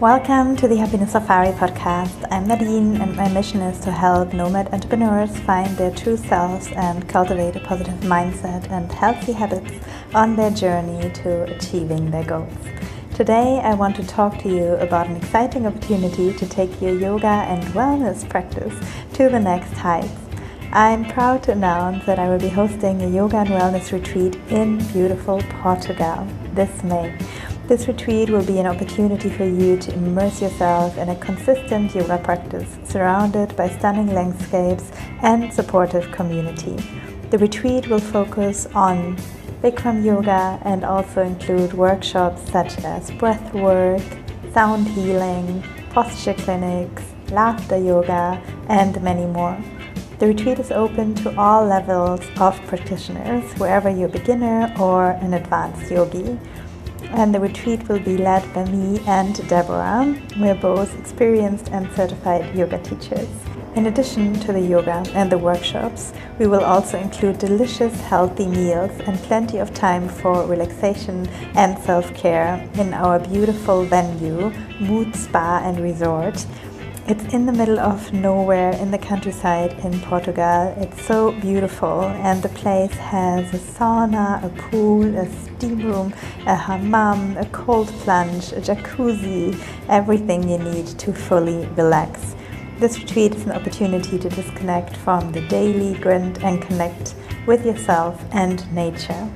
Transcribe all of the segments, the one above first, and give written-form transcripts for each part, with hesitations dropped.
Welcome to the Happiness Safari podcast. I'm Nadine, and my mission is to help nomad entrepreneurs find their true selves and cultivate a positive mindset and healthy habits on their journey to achieving their goals. Today, I want to talk to you about an exciting opportunity to take your yoga and wellness practice to the next heights. I'm proud to announce that I will be hosting a yoga and wellness retreat in beautiful Portugal this May. This retreat will be an opportunity for you to immerse yourself in a consistent yoga practice surrounded by stunning landscapes and supportive community. The retreat will focus on Bikram yoga and also include workshops such as breath work, sound healing, posture clinics, laughter yoga, and many more. The retreat is open to all levels of practitioners, wherever you're a beginner or an advanced yogi. And the retreat will be led by me and Deborah. We're both experienced and certified yoga teachers. In addition to the yoga and the workshops, we will also include delicious, healthy meals and plenty of time for relaxation and self-care in our beautiful venue, Mood Spa and Resort. It's in the middle of nowhere in the countryside in Portugal. It's so beautiful, and the place has a sauna, a pool, a steam room, a hammam, a cold plunge, a jacuzzi, everything you need to fully relax. This retreat is an opportunity to disconnect from the daily grind and connect with yourself and nature.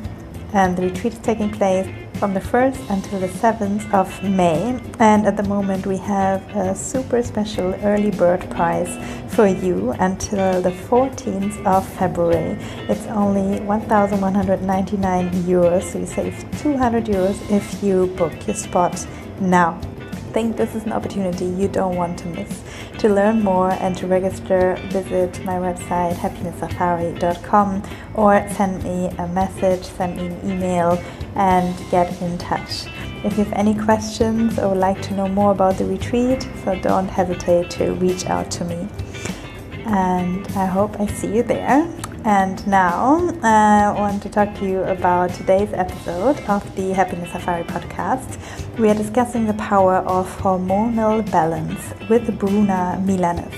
And the retreat is taking place from the 1st until the 7th of May, and at the moment we have a super special early bird price for you until the 14th of February. It's only 1,199 euros, so you save 200 euros if you book your spot now. I think this is an opportunity you don't want to miss. To learn more and to register, visit my website happinesssafari.com or send me a message, send me an email and get in touch. If you have any questions or would like to know more about the retreat, so don't hesitate to reach out to me. And I hope I see you there. And now I want to talk to you about today's episode of the Happiness Safari podcast. We are discussing the power of hormonal balance with Bruna Milanez.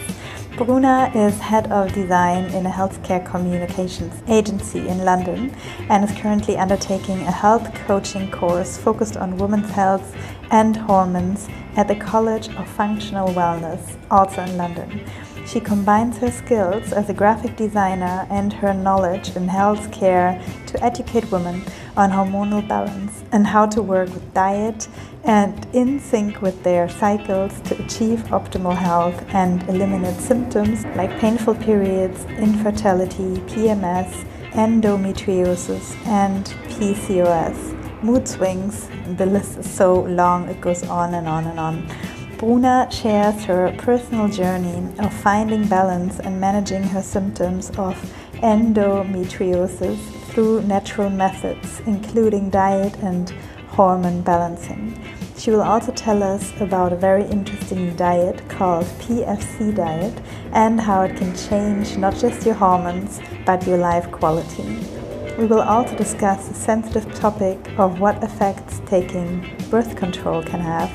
Bruna is head of design in a healthcare communications agency in London and is currently undertaking a health coaching course focused on women's health and hormones at the College of Functional Wellness, also in London. She combines her skills as a graphic designer and her knowledge in healthcare to educate women on hormonal balance and how to work with diet and in sync with their cycles to achieve optimal health and eliminate symptoms like painful periods, infertility, PMS, endometriosis, and PCOS, mood swings. The list is so long, it goes on and on and on. Bruna shares her personal journey of finding balance and managing her symptoms of endometriosis through natural methods, including diet and hormone balancing. She will also tell us about a very interesting diet called PFC diet and how it can change not just your hormones, but your life quality. We will also discuss the sensitive topic of what effects taking birth control can have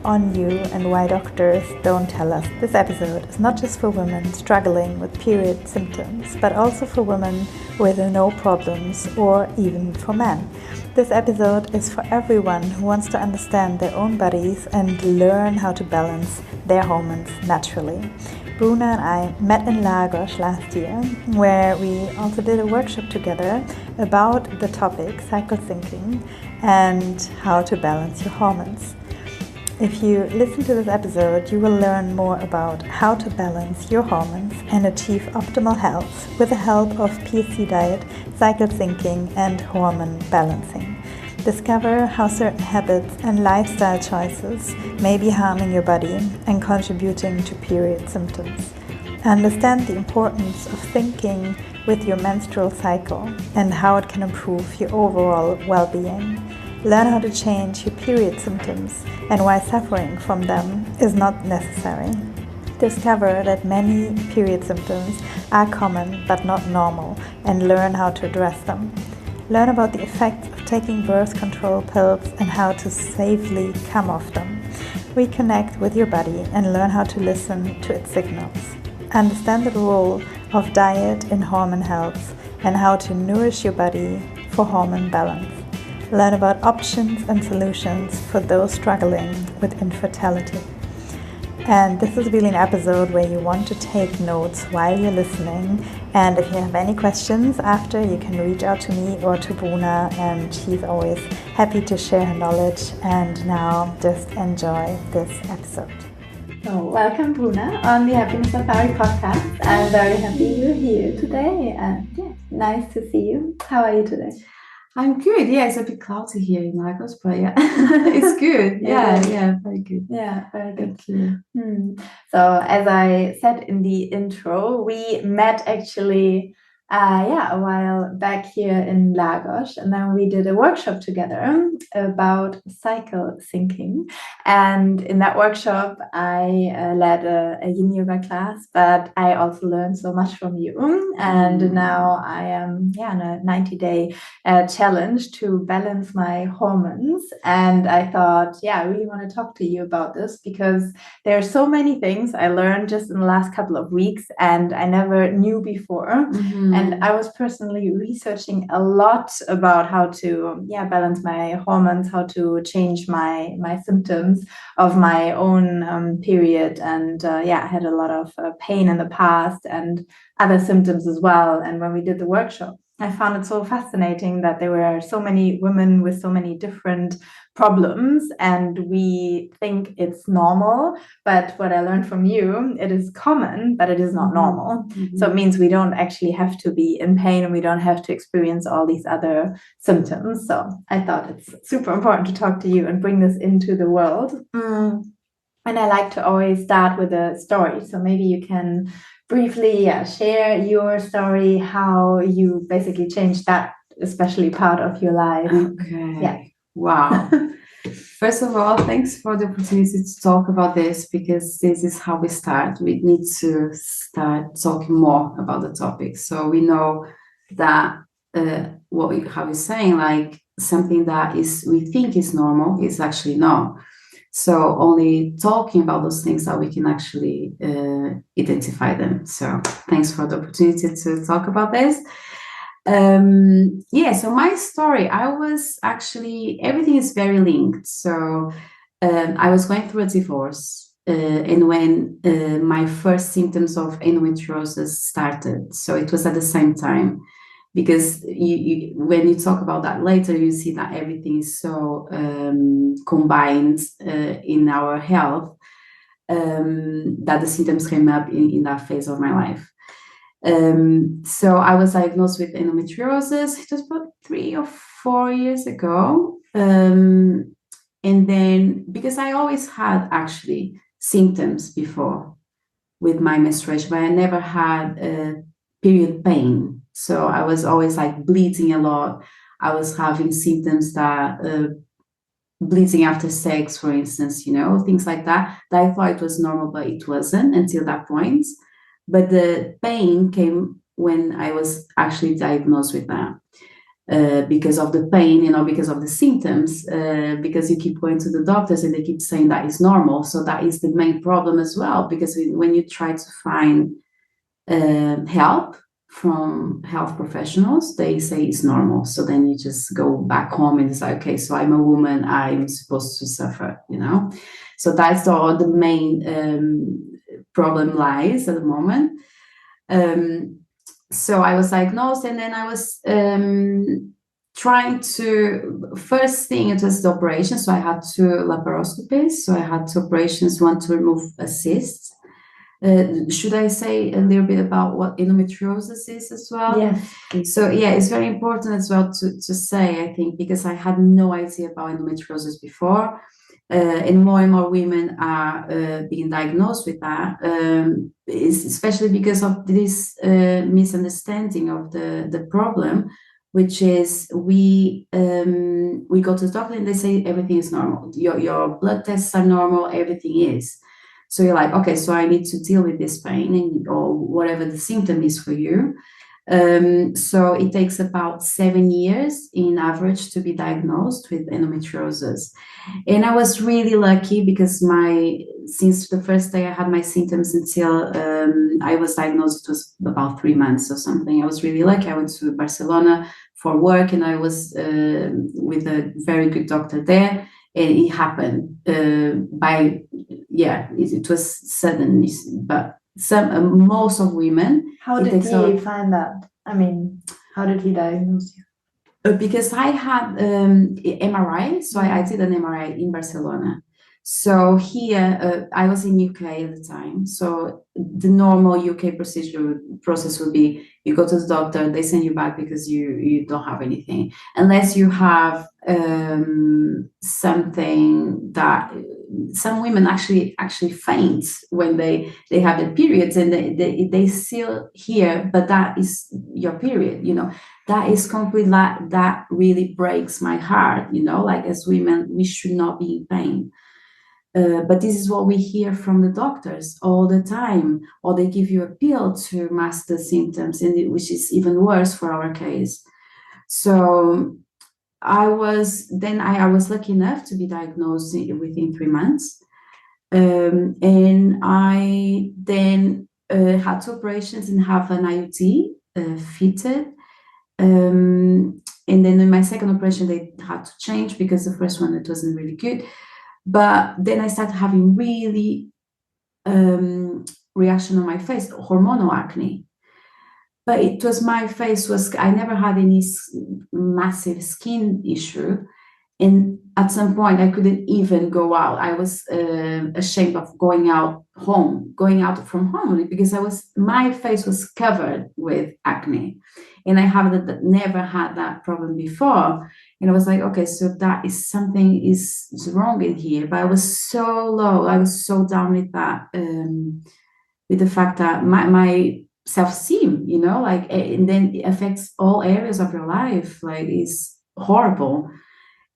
on you and why doctors don't tell us. This episode is not just for women struggling with period symptoms, but also for women with no problems or even for men. This episode is for everyone who wants to understand their own bodies and learn how to balance their hormones naturally. Bruna and I met in Lagos last year, where we also did a workshop together about the topic cycle syncing and how to balance your hormones. If you listen to this episode, you will learn more about how to balance your hormones and achieve optimal health with the help of PFC diet, cycle syncing, and hormone balancing. Discover how certain habits and lifestyle choices may be harming your body and contributing to period symptoms. Understand the importance of syncing with your menstrual cycle and how it can improve your overall well-being. Learn how to change your period symptoms and why suffering from them is not necessary. Discover that many period symptoms are common but not normal and learn how to address them. Learn about the effects of taking birth control pills and how to safely come off them. reconnect with your body and learn how to listen to its signals. Understand the role of diet in hormone health and how to nourish your body for hormone balance. Learn about options and solutions for those struggling with infertility. And this is really an episode where you want to take notes while you're listening. And if you have any questions after, you can reach out to me or to Bruna, and she's always happy to share her knowledge. And now just enjoy this episode. So welcome, Bruna, on the Happiness Safari podcast. I'm very happy you're here today, and nice to see you. How are you today? I'm good. Yeah, it's a bit cloudy here in Lagos, but yeah, it's good. Yeah, very good. Yeah, very good. Thank you. So as I said in the intro, we met actually a while back here in Lagos, and then we did a workshop together about cycle syncing. And in that workshop, I led a yin yoga class, but I also learned so much from you. And now I am on a 90-day challenge to balance my hormones. And I thought, I really want to talk to you about this because there are so many things I learned just in the last couple of weeks and I never knew before. And I was personally researching a lot about how to balance my hormones, how to change my symptoms of my own period. And I had a lot of pain in the past and other symptoms as well. And when we did the workshop, I found it so fascinating that there were so many women with so many different problems, and we think it's normal. But what I learned from you, it is common, but it is not normal. So it means we don't actually have to be in pain and we don't have to experience all these other symptoms. So I thought it's super important to talk to you and bring this into the world. And I like to always start with a story. So maybe you can briefly share your story, how you basically changed that, especially part of your life. Okay. Yeah. Wow. First of all, thanks for the opportunity to talk about this, because this is how we start. We need to start talking more about the topic. So we know that how you're saying, like something that we think is normal is actually not. So only talking about those things that we can actually identify them. So thanks for the opportunity to talk about this. So my story, everything is very linked. So I was going through a divorce and when my first symptoms of endometriosis started. So it was at the same time. Because when you talk about that later, you see that everything is so combined in our health that the symptoms came up in that phase of my life. So I was diagnosed with endometriosis. It was about 3 or 4 years ago. And then, because I always had actually symptoms before with my menstruation, but I never had period pain. So I was always like bleeding a lot. I was having symptoms that bleeding after sex, for instance, things like that I thought it was normal, but it wasn't until that point. But the pain came when I was actually diagnosed with that. Because of the pain, because of the symptoms, because you keep going to the doctors and they keep saying that is normal. So that is the main problem as well, because when you try to find help from health professionals, they say it's normal. So then you just go back home and say, okay, so I'm a woman, I'm supposed to suffer, So that's the main problem lies at the moment. So I was diagnosed, and then I was trying to, first thing, it was the operation. So I had 2 laparoscopies. So I had 2 operations, one to remove a cyst. Should I say a little bit about what endometriosis is as well? Yes. So it's very important as well to say, I think, because I had no idea about endometriosis before. And more women are being diagnosed with that, especially because of this misunderstanding of the problem, which is we go to the doctor and they say everything is normal. Your blood tests are normal, everything is. So you're like, okay, so I need to deal with this pain or whatever the symptom is for you. So it takes about 7 years in average to be diagnosed with endometriosis. And I was really lucky because since the first day I had my symptoms until I was diagnosed, it was about 3 months or something. I was really lucky. I went to Barcelona for work, and I was with a very good doctor there. And it happened it was sudden, but most of women. How It did takes he find that? I mean, how did he diagnose you? Because I had MRI, so I did an MRI in Barcelona. So here, I was in UK at the time. So the normal UK process would be you go to the doctor, they send you back because you don't have anything, unless you have something that some women actually faint when they have their periods, and they still here, but that is your period, that is complete, that really breaks my heart, like as women we should not be in pain. But this is what we hear from the doctors all the time, or they give you a pill to mask the symptoms, which is even worse for our case. So I was lucky enough to be diagnosed within 3 months. And I then had 2 operations and have an IUD fitted. And then in my second operation, they had to change because the first one, it wasn't really good. But then I started having really reaction on my face, hormonal acne. But my face was, I never had any massive skin issue. And at some point, I couldn't even go out. I was ashamed of going out from home, because my face was covered with acne. And I haven't never had that problem before. And I was like, okay, so that is something is wrong in here. But I was so low. I was so down with that, with the fact that my self-esteem, like, and then it affects all areas of your life. Like, it's horrible.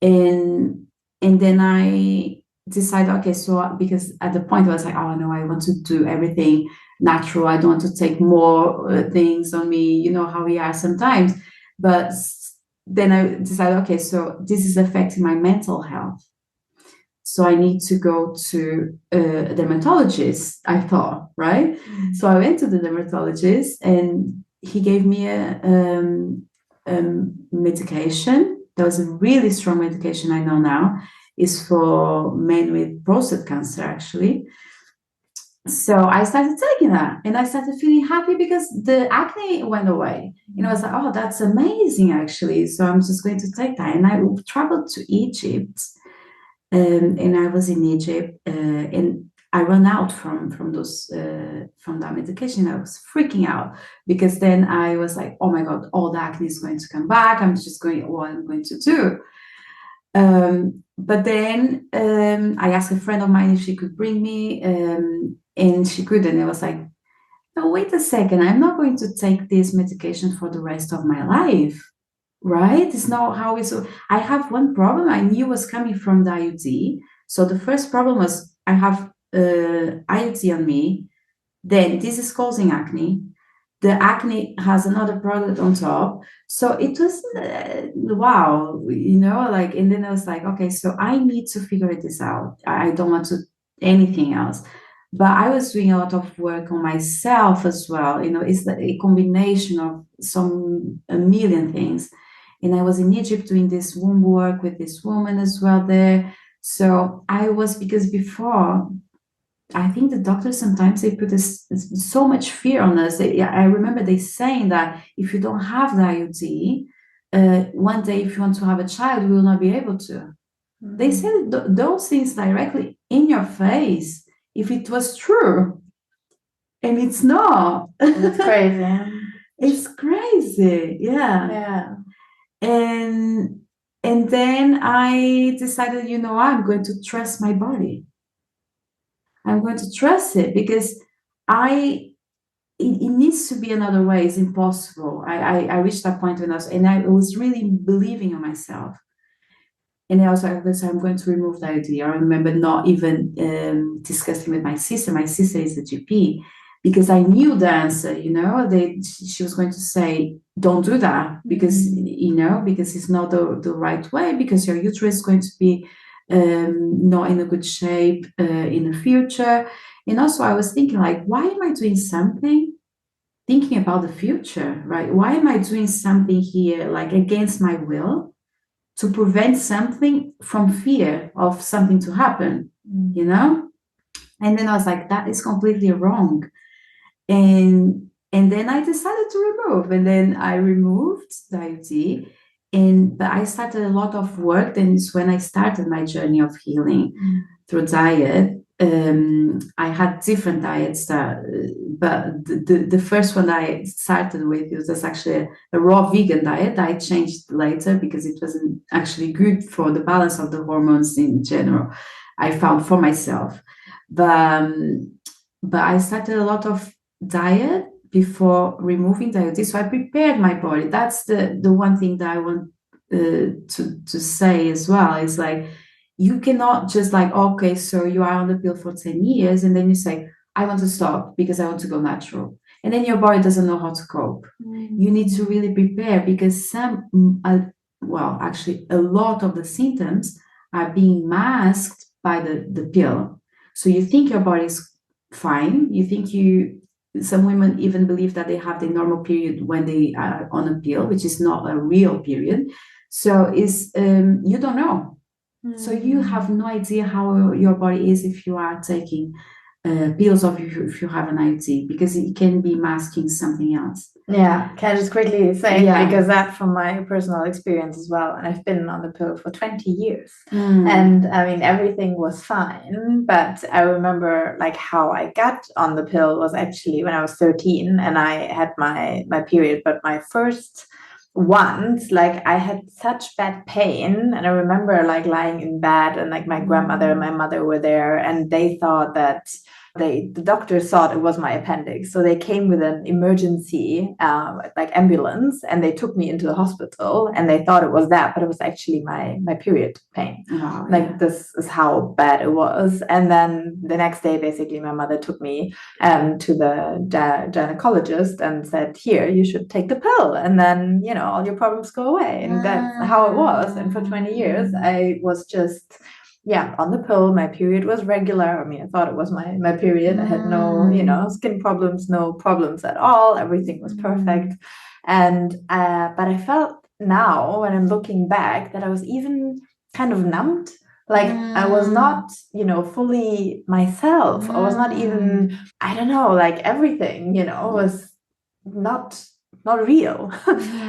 And then I decided, okay, so because at the point I was like, oh no, I want to do everything natural. I don't want to take more things on me. You know how we are sometimes. But then I decided, okay, so this is affecting my mental health. So I need to go to a dermatologist, I thought, right? So I went to the dermatologist, and he gave me a medication. That was a really strong medication, I know now, is for men with prostate cancer, actually. So I started taking that, and I started feeling happy because the acne went away. And I was like, oh, that's amazing, actually. So I'm just going to take that. And I traveled to Egypt, and I was in Egypt, and I ran out from that medication. I was freaking out, because then I was like, oh my God, all the acne is going to come back. I'm just going, what I'm going to do. But then I asked a friend of mine if she could bring me, and she couldn't. I was like, no, wait a second. I'm not going to take this medication for the rest of my life, right? It's not how it's. I have one problem. I knew was coming from the IUD. So the first problem was I have IUD on me. Then this is causing acne. The acne has another product on top. So it was, wow, like, and then I was like, okay, so I need to figure this out. I don't want to anything else. But I was doing a lot of work on myself as well. It's a combination of a million things. And I was in Egypt doing this womb work with this woman as well there. So because before, I think the doctors sometimes they put so much fear on us. I remember they saying that if you don't have the IUD, one day if you want to have a child, you will not be able to. Mm-hmm. They said those things directly in your face if it was true, and it's not. It's crazy. It's crazy, yeah. Yeah. And then I decided, I'm going to trust my body. I'm going to trust it, because it needs to be another way. It's impossible. I reached that point and I was really believing in myself. And I was like, okay, so I'm going to remove the idea. I remember not even discussing with my sister. My sister is a GP. because I knew the answer, she was going to say, don't do that because, because it's not the right way, because your uterus is going to be not in a good shape in the future. And also I was thinking, like, why am I doing something thinking about the future, right? Why am I doing something here, like against my will, to prevent something from fear of something to happen, And then I was like, that is completely wrong. And then I decided to remove, and then I removed the IUD, but I started a lot of work. Then it's when I started my journey of healing through diet. I had different diets, but the first one I started with, it was actually a raw vegan diet. I changed later because it wasn't actually good for the balance of the hormones in general, I found for myself. But I started a lot of diet before removing the IUD. So I prepared my body. That's the one thing that I want to say as well. It's like, you cannot just like, okay, so you are on the pill for 10 years and then you say, I want to stop because I want to go natural. And then your body doesn't know how to cope. You need to really prepare, because actually a lot of the symptoms are being masked by the pill. So you think your body is fine. Some women even believe that they have the normal period when they are on a pill, which is not a real period. So you don't know. So you have no idea how your body is if you are taking pills, or if you have an IUD, because it can be masking something else. Yeah, can I just quickly say, because that's from my personal experience as well. And I've been on the pill for 20 years. And I mean, everything was fine. But I remember like how I got on the pill was actually when I was 13 and I had my period. But my first once, like, I had such bad pain, and I remember like lying in bed, and like my grandmother and my mother were there, and they thought that the doctors thought it was my appendix. So they came with an emergency like ambulance, and they took me into the hospital, and they thought it was that, but it was actually my period pain. This is how bad it was. And then the next day, basically, my mother took me to the gynecologist and said, here, you should take the pill, and then all your problems go away. And that's how it was. And for 20 years I was just on the pill. My period was regular. I mean, I thought it was my period. I had no skin problems, no problems at all. Everything was perfect. And but I felt now, when I'm looking back, that I was even kind of numbed. Like I was not, fully myself. I was not even, I don't know, like everything, was not real.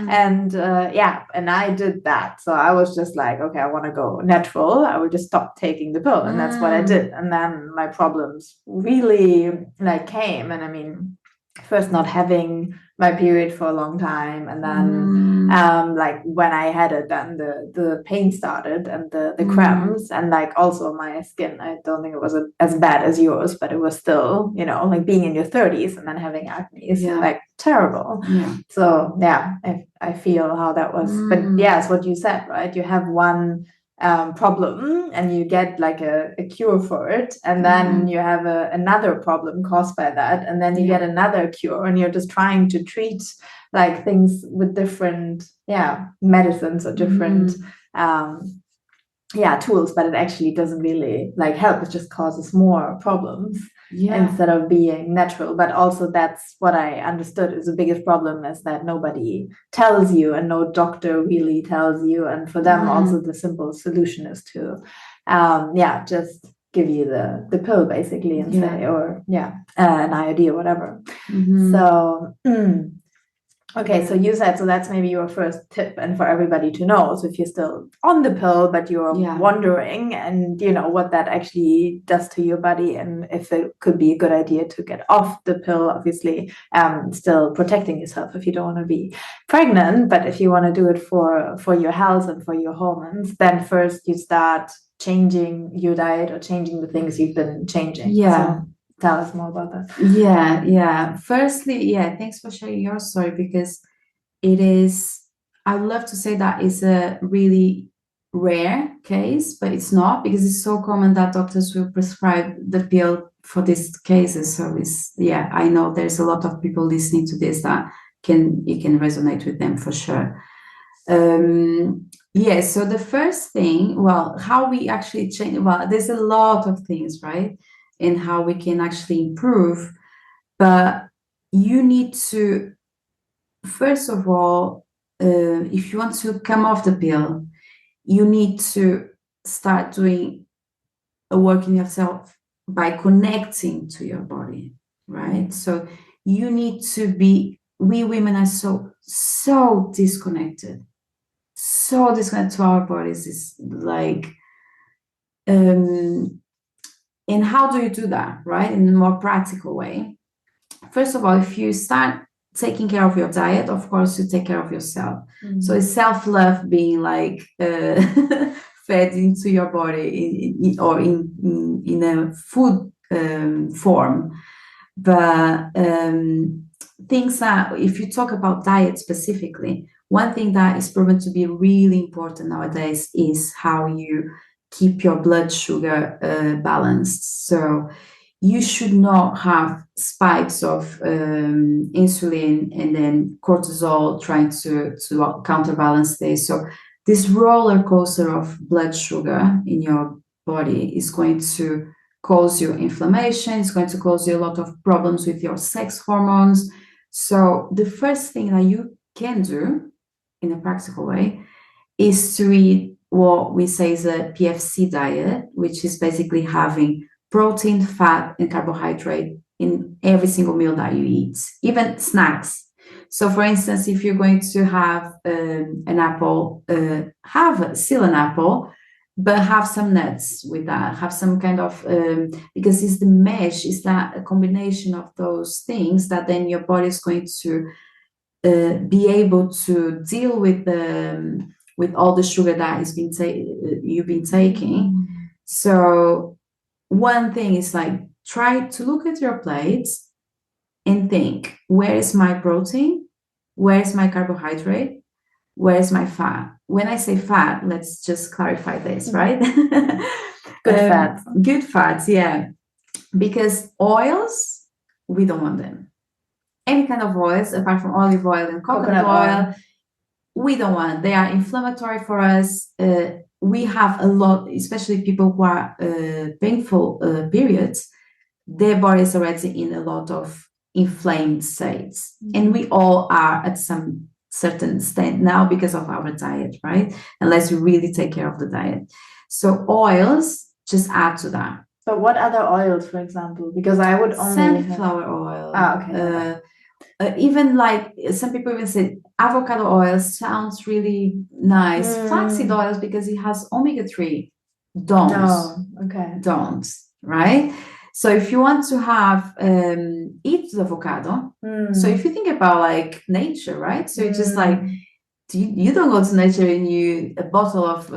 And and I did that. So I was just like, okay, I want to go natural. I will just stop taking the pill. And that's what I did. And then my problems really like came. And I mean, first not having my period for a long time, and then like when I had it, then the pain started, and the cramps, and like also my skin, I don't think it was as bad as yours, but it was still, like being in your 30s and then having acne is like terrible. So I feel how that was. But it's what you said, right? You have one problem and you get like a cure for it, and then you have another problem caused by that, and then you get another cure, and you're just trying to treat like things with different medicines or different tools, but it actually doesn't really like help. It just causes more problems instead of being natural. But also that's what I understood is the biggest problem, is that nobody tells you, and no doctor really tells you. And for them also the simple solution is to just give you the pill basically, and say, or an IUD or whatever. So okay, so you said, so that's maybe your first tip, and for everybody to know. So if you're still on the pill, but you're wondering, and what that actually does to your body, and if it could be a good idea to get off the pill, obviously, still protecting yourself if you don't want to be pregnant, but if you want to do it for your health and for your hormones, then first you start changing your diet or changing the things you've been changing. So tell us more about that. Firstly, thanks for sharing your story, because it is, I love to say that it's a really rare case, but it's not, because it's so common that doctors will prescribe the pill for these cases. So it's, yeah, I know there's a lot of people listening to this that it can resonate with them for sure. Yeah, so the first thing, well, how we actually change, well, there's a lot of things, right? And how we can actually improve, but you need to, first of all, if you want to come off the pill, you need to start doing a work in yourself by connecting to your body, right? So you need to be, we women are so disconnected, so disconnected to our bodies. Is like, and how do you do that, right? In a more practical way. First of all, if you start taking care of your diet, of course, you take care of yourself. So it's self-love being like fed into your body or in a food form. But things that, if you talk about diet specifically, one thing that is proven to be really important nowadays is how you keep your blood sugar balanced. So you should not have spikes of insulin and then cortisol trying to counterbalance this. So this roller coaster of blood sugar in your body is going to cause you inflammation. It's going to cause you a lot of problems with your sex hormones. So the first thing that you can do in a practical way is to eat what we say is a PFC diet, which is basically having protein, fat, and carbohydrate in every single meal that you eat, even snacks. So, for instance, if you're going to have an apple, have still an apple, but have some nuts with that. Have some kind of because it's the mesh, is that a combination of those things that then your body is going to be able to deal with all the sugar that has been you've been taking. So one thing is like, try to look at your plates and think, where is my protein? Where is my carbohydrate? Where is my fat? When I say fat, let's just clarify this, right? Good fats. Good fats, yeah. Because oils, we don't want them. Any kind of oils, apart from olive oil and coconut oil, we don't want. They are inflammatory for us. We have a lot, especially people who are painful periods, their body is already in a lot of inflamed states. And we all are at some certain state now because of our diet, right? Unless you really take care of the diet. So oils just add to that. But what other oils, for example? Because I would only sunflower oil. Okay. Even like some people even say avocado oil sounds really nice. Flaxseed oils, because it has omega-3. Don't, right? So if you want to have eat the avocado, so if you think about like nature, right? So it's just like, you don't go to nature and a bottle of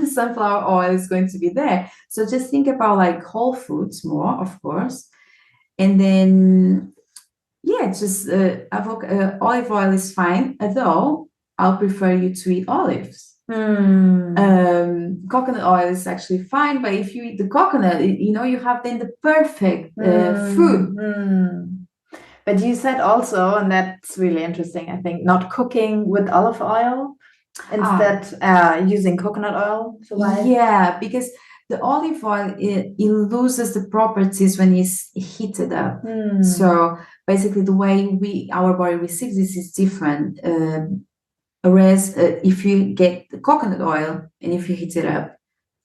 sunflower oil is going to be there. So just think about like whole foods more, of course. And then yeah, just olive oil is fine, although I'll prefer you to eat olives. Coconut oil is actually fine, but if you eat the coconut, you have then the perfect food. But you said also, and that's really interesting, I think, not cooking with olive oil, instead using coconut oil. Yeah, because the olive oil, it loses the properties when it's heated up. So basically the way our body receives this is different. Whereas if you get the coconut oil and if you heat it up,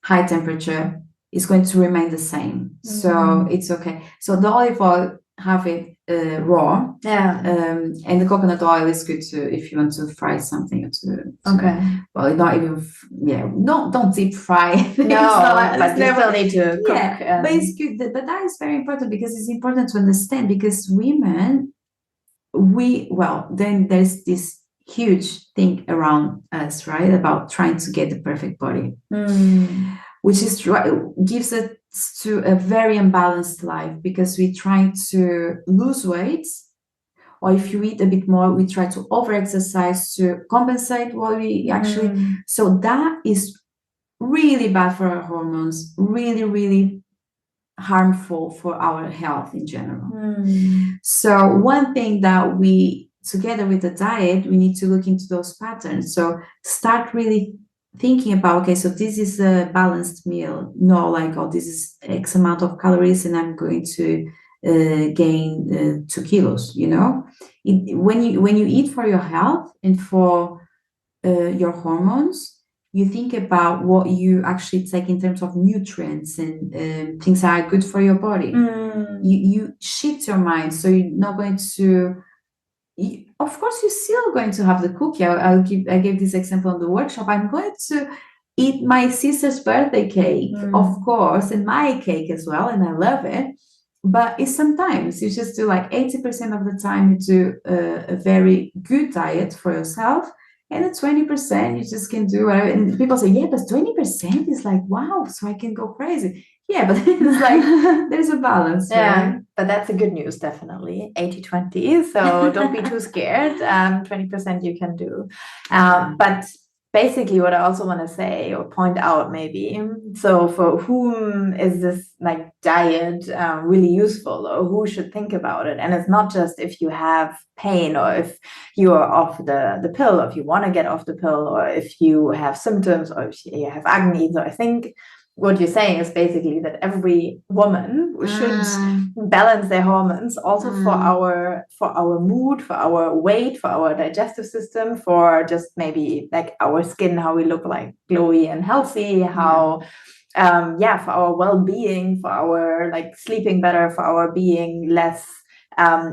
high temperature, it's going to remain the same. So it's okay. So the olive oil, have it raw. And the coconut oil is good if you want to fry something. Well, not even, don't deep fry. But you still need to cook. Yeah, but it's good. But that is very important, because it's important to understand, because women, then there's this huge thing around us, right? About trying to get the perfect body, which gives us to a very imbalanced life, because we're trying to lose weight, or if you eat a bit more, we try to over exercise to compensate what we actually. So that is really bad for our hormones, really, really harmful for our health in general. So one thing that we, together with the diet, we need to look into those patterns. So start really thinking about, okay, so this is a balanced meal, no, like, oh, this is X amount of calories and I'm going to gain 2 kilos, you know. When you eat for your health and for your hormones, you think about what you actually take in terms of nutrients and things that are good for your body. You shift your mind, so you're not going to. Of course, you're still going to have the cookie. I gave this example in the workshop. I'm going to eat my sister's birthday cake, of course, and my cake as well, and I love it. But it's sometimes you just do like 80% of the time you do a very good diet for yourself, and the 20% you just can do whatever. And people say, yeah, but 20% is like, wow, so I can go crazy. Yeah, but it's like there's a balance, Yeah, right? but that's a good news, definitely. 80-20, so don't be too scared. 20% you can do. But basically what I also want to say or point out maybe, so for whom is this like diet really useful, or who should think about it? And it's not just if you have pain or if you are off the pill, or if you want to get off the pill, or if you have symptoms, or if you have acne. So I think what you're saying is basically that every woman should balance their hormones also for our mood, for our weight, for our digestive system, for just maybe like our skin, how we look like glowy and healthy, how for our well-being, for our like sleeping better, for our being less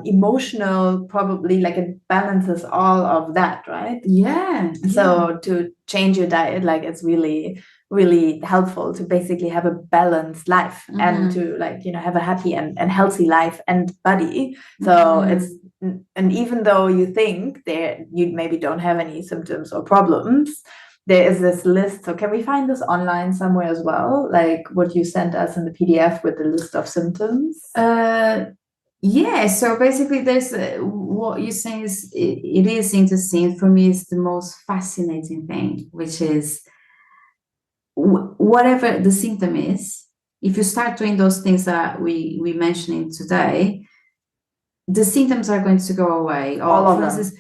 emotional, probably. Like it balances all of that, right? Yeah. So to change your diet, like it's really really helpful to basically have a balanced life and to like, you know, have a happy and healthy life and body. So it's, and even though you think there you maybe don't have any symptoms or problems, there is this list. So can we find this online somewhere as well, like what you sent us in the PDF with the list of symptoms? Yeah, so basically there's what you're saying is it is interesting. For me, it's the most fascinating thing, which is whatever the symptom is, if you start doing those things that we mentioning today, the symptoms are going to go away. All of them.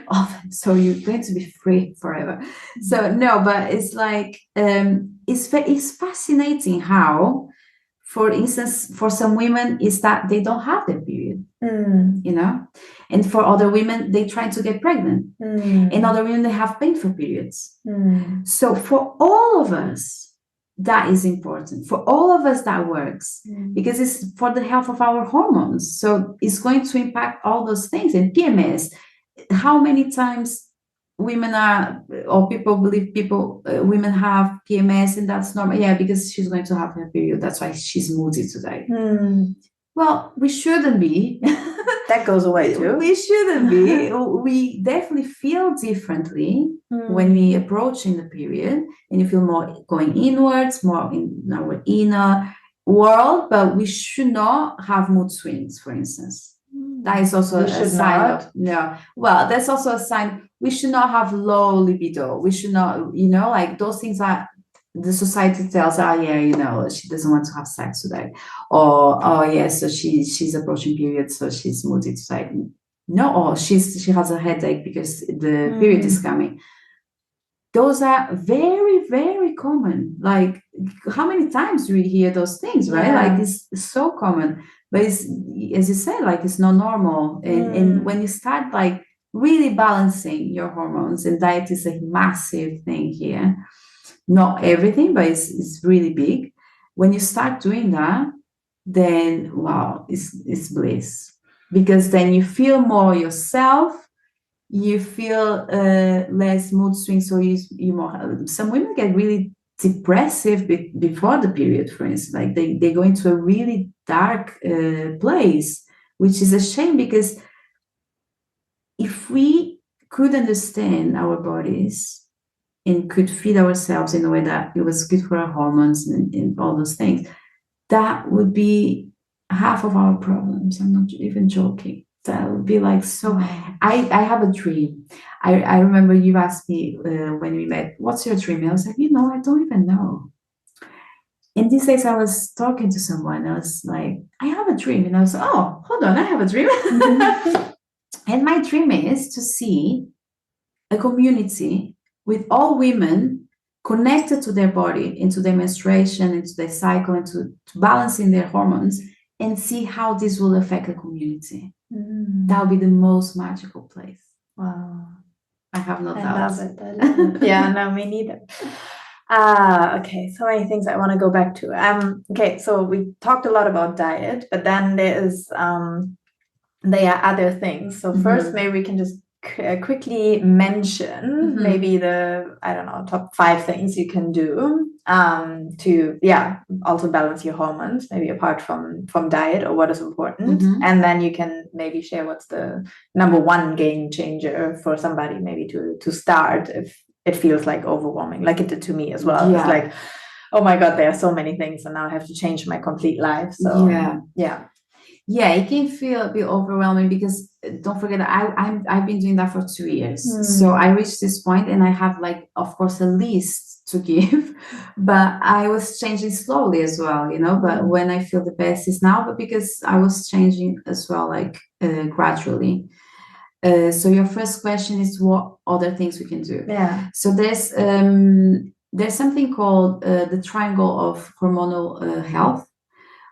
All of them. So you're going to be free forever. So no, but it's like it's fascinating how, for instance, for some women is that they don't have their period, you know, and for other women they try to get pregnant, and other women they have painful periods. So for all of us that is important, for all of us that works, because it's for the health of our hormones. So it's going to impact all those things. And PMS, how many times women are, or people believe women have PMS and that's normal. Yeah, because she's going to have her period, that's why she's moody today. Well, we shouldn't be. That goes away too. We shouldn't be. We definitely feel differently when we approach in the period, and you feel more going inwards, more in our inner world. But we should not have mood swings, for instance. That is also a sign of no. Well, that's also a sign we should not have low libido. We should not, you know, like those things are the society tells, oh yeah, you know, she doesn't want to have sex today, or oh yeah, so she's approaching period, so she's moody today. No, or she has a headache because the period is coming. Those are very, very common. Like, how many times do we hear those things, right? Like, it's so common. But it's, as you said, like, it's not normal. And when you start, like, really balancing your hormones, and diet is a massive thing here. Not everything, but it's really big. When you start doing that, then, wow, it's bliss. Because then you feel more yourself. You feel less mood swings, so you more. Some women get really depressive before the period, for instance. Like they go into a really dark place, which is a shame, because if we could understand our bodies and could feed ourselves in a way that it was good for our hormones and all those things, that would be half of our problems. I'm not even joking. That would be like so. I have a dream. I remember you asked me when we met, what's your dream? And I was like, I don't even know. In these days, I was talking to someone. I was like, I have a dream. And I was like, oh, hold on, I have a dream. And my dream is to see a community with all women connected to their body, into their menstruation, into their cycle, into to balancing their hormones, and see how this will affect the community. That would be the most magical place. Wow. I have no I doubts. love it. I love it. Yeah, no, me neither. Okay, so many ththings I want to go back to. Okay, so we talked a lot about diet, but then there are other things. So first, maybe we can just quickly mention maybe the, I don't know, top 5 things you can do to also balance your hormones, maybe apart from diet or what is important. And then you can maybe share what's the number 1 game changer for somebody maybe to start if it feels like overwhelming, like it did to me as well. It's like, oh my God, there are so many things and now I have to change my complete life. So yeah, it can feel a bit overwhelming because don't forget I've been doing that for 2 years. So I reached this point and I have like, of course, a list to give, but I was changing slowly as well, but when I feel the best is now, but because I was changing as well, like gradually. So your first question is what other things we can do? Yeah. So there's something called the triangle of hormonal health,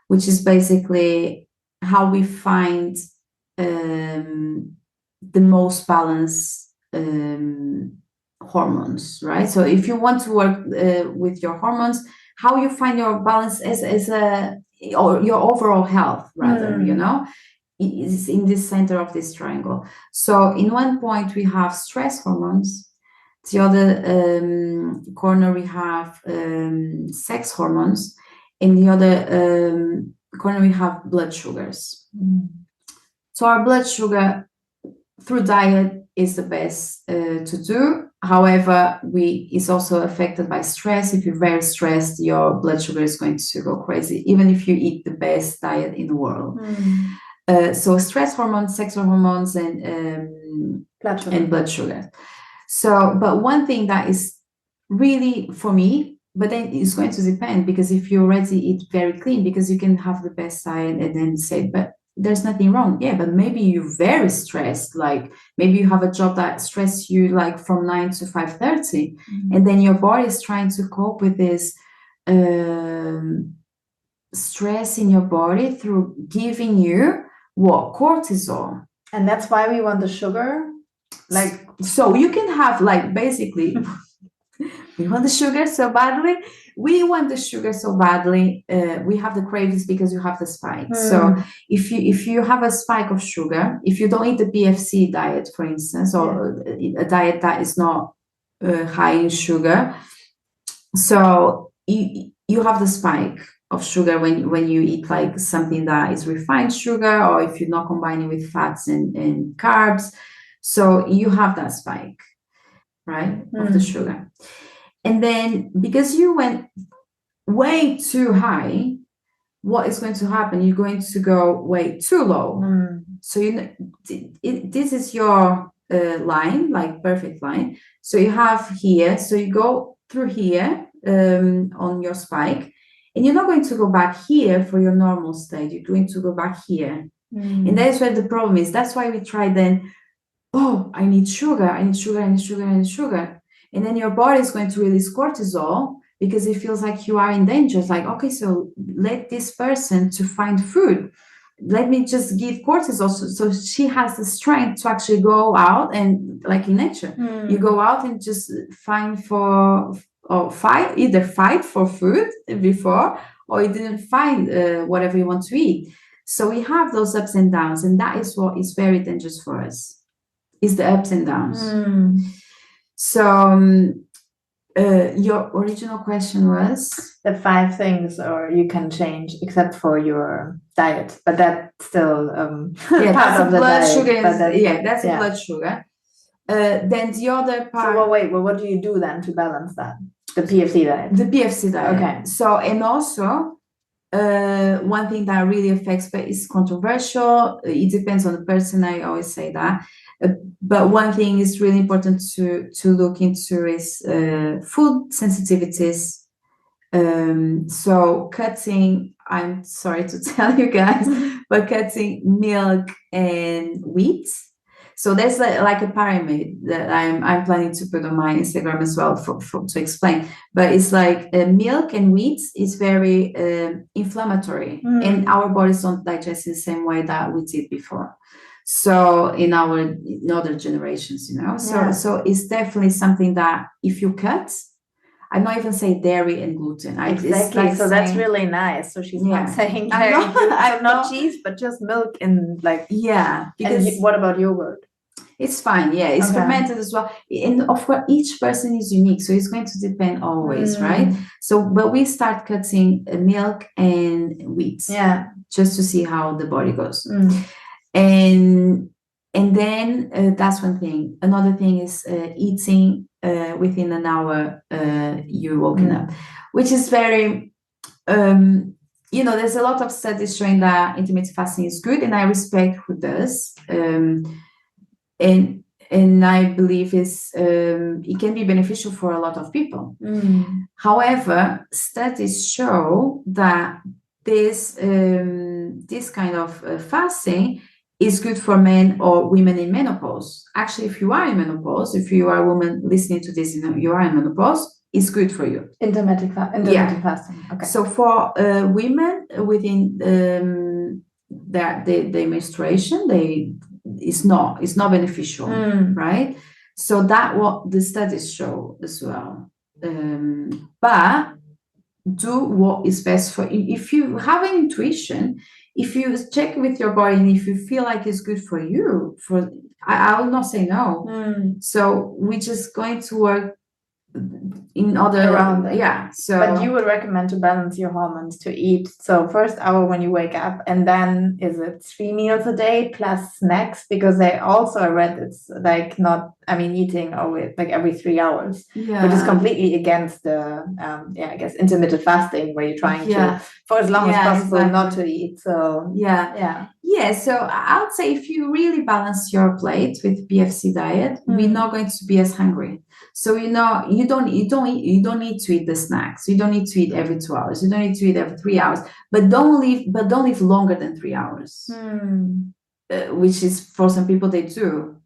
which is basically how we find the most balanced hormones, right? So if you want to work with your hormones, how you find your balance or your overall health, rather, is in the center of this triangle. So in one point we have stress hormones. The other corner we have sex hormones. In the other corner, we have blood sugars. So our blood sugar through diet is the best to do. However, it's also affected by stress. If you're very stressed, your blood sugar is going to go crazy, even if you eat the best diet in the world. So stress hormones, sexual hormones, and blood sugar. So, but one thing that is really for me, but then it's going to depend, because if you already eat very clean, because you can have the best diet and then say, but there's nothing wrong. Yeah, but maybe you're very stressed. Like maybe you have a job that stresses you like from 9 to 5:30, and then your body is trying to cope with this stress in your body through giving you cortisol. And that's why we want the sugar. Like, so you can have like basically we want the sugar so badly. We want the sugar so badly. We have the cravings because you have the spike. So if you have a spike of sugar, if you don't eat the PFC diet, for instance, or a diet that is not high in sugar, so you have the spike of sugar when you eat like something that is refined sugar, or if you're not combining with fats and carbs. So you have that spike, right, of the sugar. And then because you went way too high, what is going to happen? You're going to go way too low. So this is your line, like perfect line. So you have here, so you go through here on your spike, and you're not going to go back here for your normal state. You're going to go back here. And that's where the problem is. That's why we try then, I need sugar, I need sugar, I need sugar, I need sugar. And then your body is going to release cortisol because it feels like you are in danger. It's like, okay, so let this person to find food. Let me just give cortisol so she has the strength to actually go out and, like in nature, you go out and just find either fight for food before, or you didn't find whatever you want to eat. So we have those ups and downs, and that is what is very dangerous for us, is the ups and downs. So your original question was the 5 things or you can change except for your diet, but that's still that's the blood sugar. That's the blood sugar. Then the other part. So what do you do then to balance that? The PFC diet. The PFC diet. Okay. So, and also one thing that really affects, but is controversial. It depends on the person. I always say that. But one thing is really important to look into is food sensitivities. So cutting, I'm sorry to tell you guys, but cutting milk and wheat. So there's like a pyramid that I'm planning to put on my Instagram as well to explain. But it's like milk and wheat is very inflammatory, and our bodies don't digest in the same way that we did before. So in other generations, so it's definitely something that if you cut, I'm not even saying dairy and gluten. Exactly. Like so that's really nice. So she's not saying dairy, not cheese, but just milk and like. Yeah. Because and what about yogurt? It's fine. Yeah, it's fermented as well. And of course, each person is unique, so it's going to depend always, right? So, but we start cutting milk and wheat, just to see how the body goes. And then that's one thing. Another thing is eating within an hour you're woken up, which is very, there's a lot of studies showing that intermittent fasting is good, and I respect who does. And I believe it can be beneficial for a lot of people. However, studies show that this kind of fasting is good for men or women in menopause. Actually, if you are in menopause, if you are a woman listening to this, you are in menopause, it's good for you. Intermittent fasting. Okay. So for women within the menstruation, it's not beneficial, right? So that what the studies show as well. But do what is best for you. If you have an intuition, if you check with your body and if you feel like it's good for you, I will not say no. So we're just going to work in other around it. So but you would recommend to balance your hormones to eat so first hour when you wake up, and then is it 3 meals a day plus snacks? Because I also read it's like not, eating always like every 3 hours, which is completely against the I guess intermittent fasting, where you're trying to for as long as possible not to eat. So so I would say if you really balance your plate with BFC diet, we're not going to be as hungry. So you don't need to eat the snacks. You don't need to eat every 2 hours. You don't need to eat every 3 hours. But don't live longer than 3 hours. Which is for some people they do,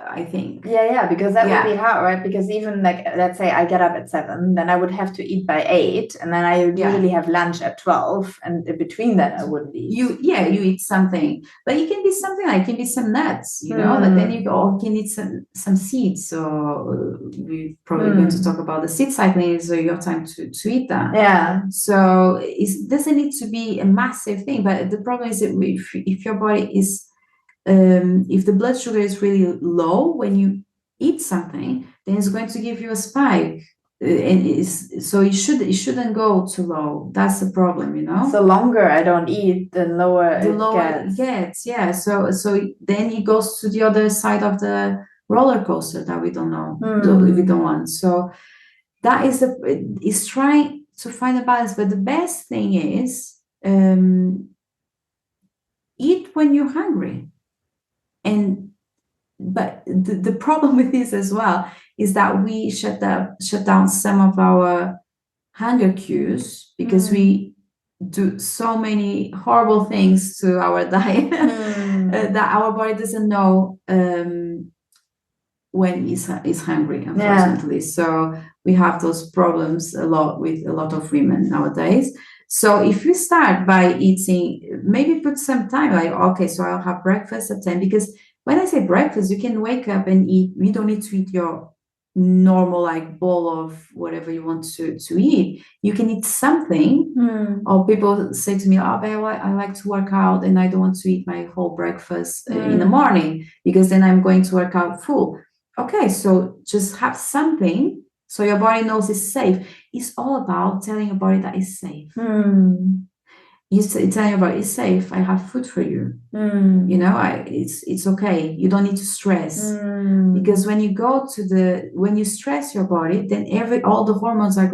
I think. Because that would be hard, right? Because even like let's say I get up at 7, then I would have to eat by 8, and then I would usually have lunch at 12, and in between that I wouldn't eat. You eat something, but it can be something like, it can be some nuts, but then you can eat some seeds. So we're probably going to talk about the seed cycling, so your time to eat that. So it doesn't need to be a massive thing, but the problem is that if your body is if the blood sugar is really low when you eat something, then it's going to give you a spike, so it shouldn't go too low. That's the problem, So longer I don't eat, the lower it gets. So then it goes to the other side of the roller coaster that we don't know, we don't want. So that is trying to find a balance. But the best thing is eat when you're hungry. But the problem with this as well is that we shut down some of our hunger cues because we do so many horrible things to our diet that our body doesn't know when it's hungry, unfortunately. So we have those problems a lot with a lot of women nowadays. So if you start by eating, maybe put some time, like, okay, so I'll have breakfast at 10, because when I say breakfast, you can wake up and eat. You don't need to eat your normal like bowl of whatever you want to eat. You can eat something. Or people say to me, oh, babe, I like to work out and I don't want to eat my whole breakfast in the morning because then I'm going to work out full. Okay, so just have something so your body knows it's safe. It's all about telling your body that it's safe. you tell your body, it's safe, I have food for you. You know, it's okay, you don't need to stress. Because when you stress your body, then all the hormones is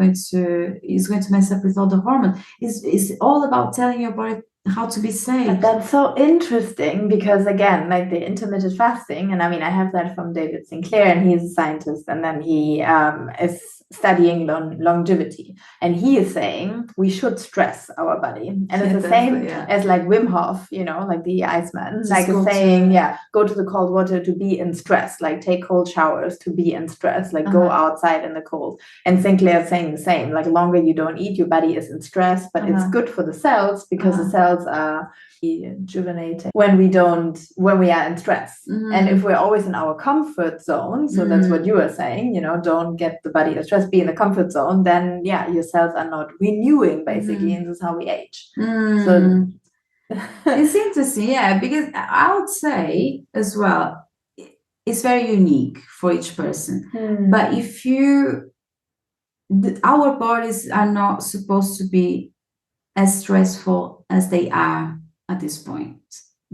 going to mess up with all the hormones. It's all about telling your body how to be safe. But that's so interesting because, again, like the intermittent fasting, and I mean, I have that from David Sinclair, and he's a scientist, and then he is studying longevity, and he is saying we should stress our body, and it's the same as like Wim Hof, you know, like the Iceman, like saying, go to the cold water to be in stress, like take cold showers to be in stress, like go outside in the cold. And Sinclair is saying the same, like longer you don't eat, your body is in stress, but it's good for the cells because the cells are rejuvenating when we are in stress. And if we're always in our comfort zone, so that's what you are saying, you know, don't get the body in stress, be in the comfort zone, then your cells are not renewing basically, and this is how we age. So it's interesting, because I would say as well, it's very unique for each person. But our bodies are not supposed to be as stressful as they are at this point,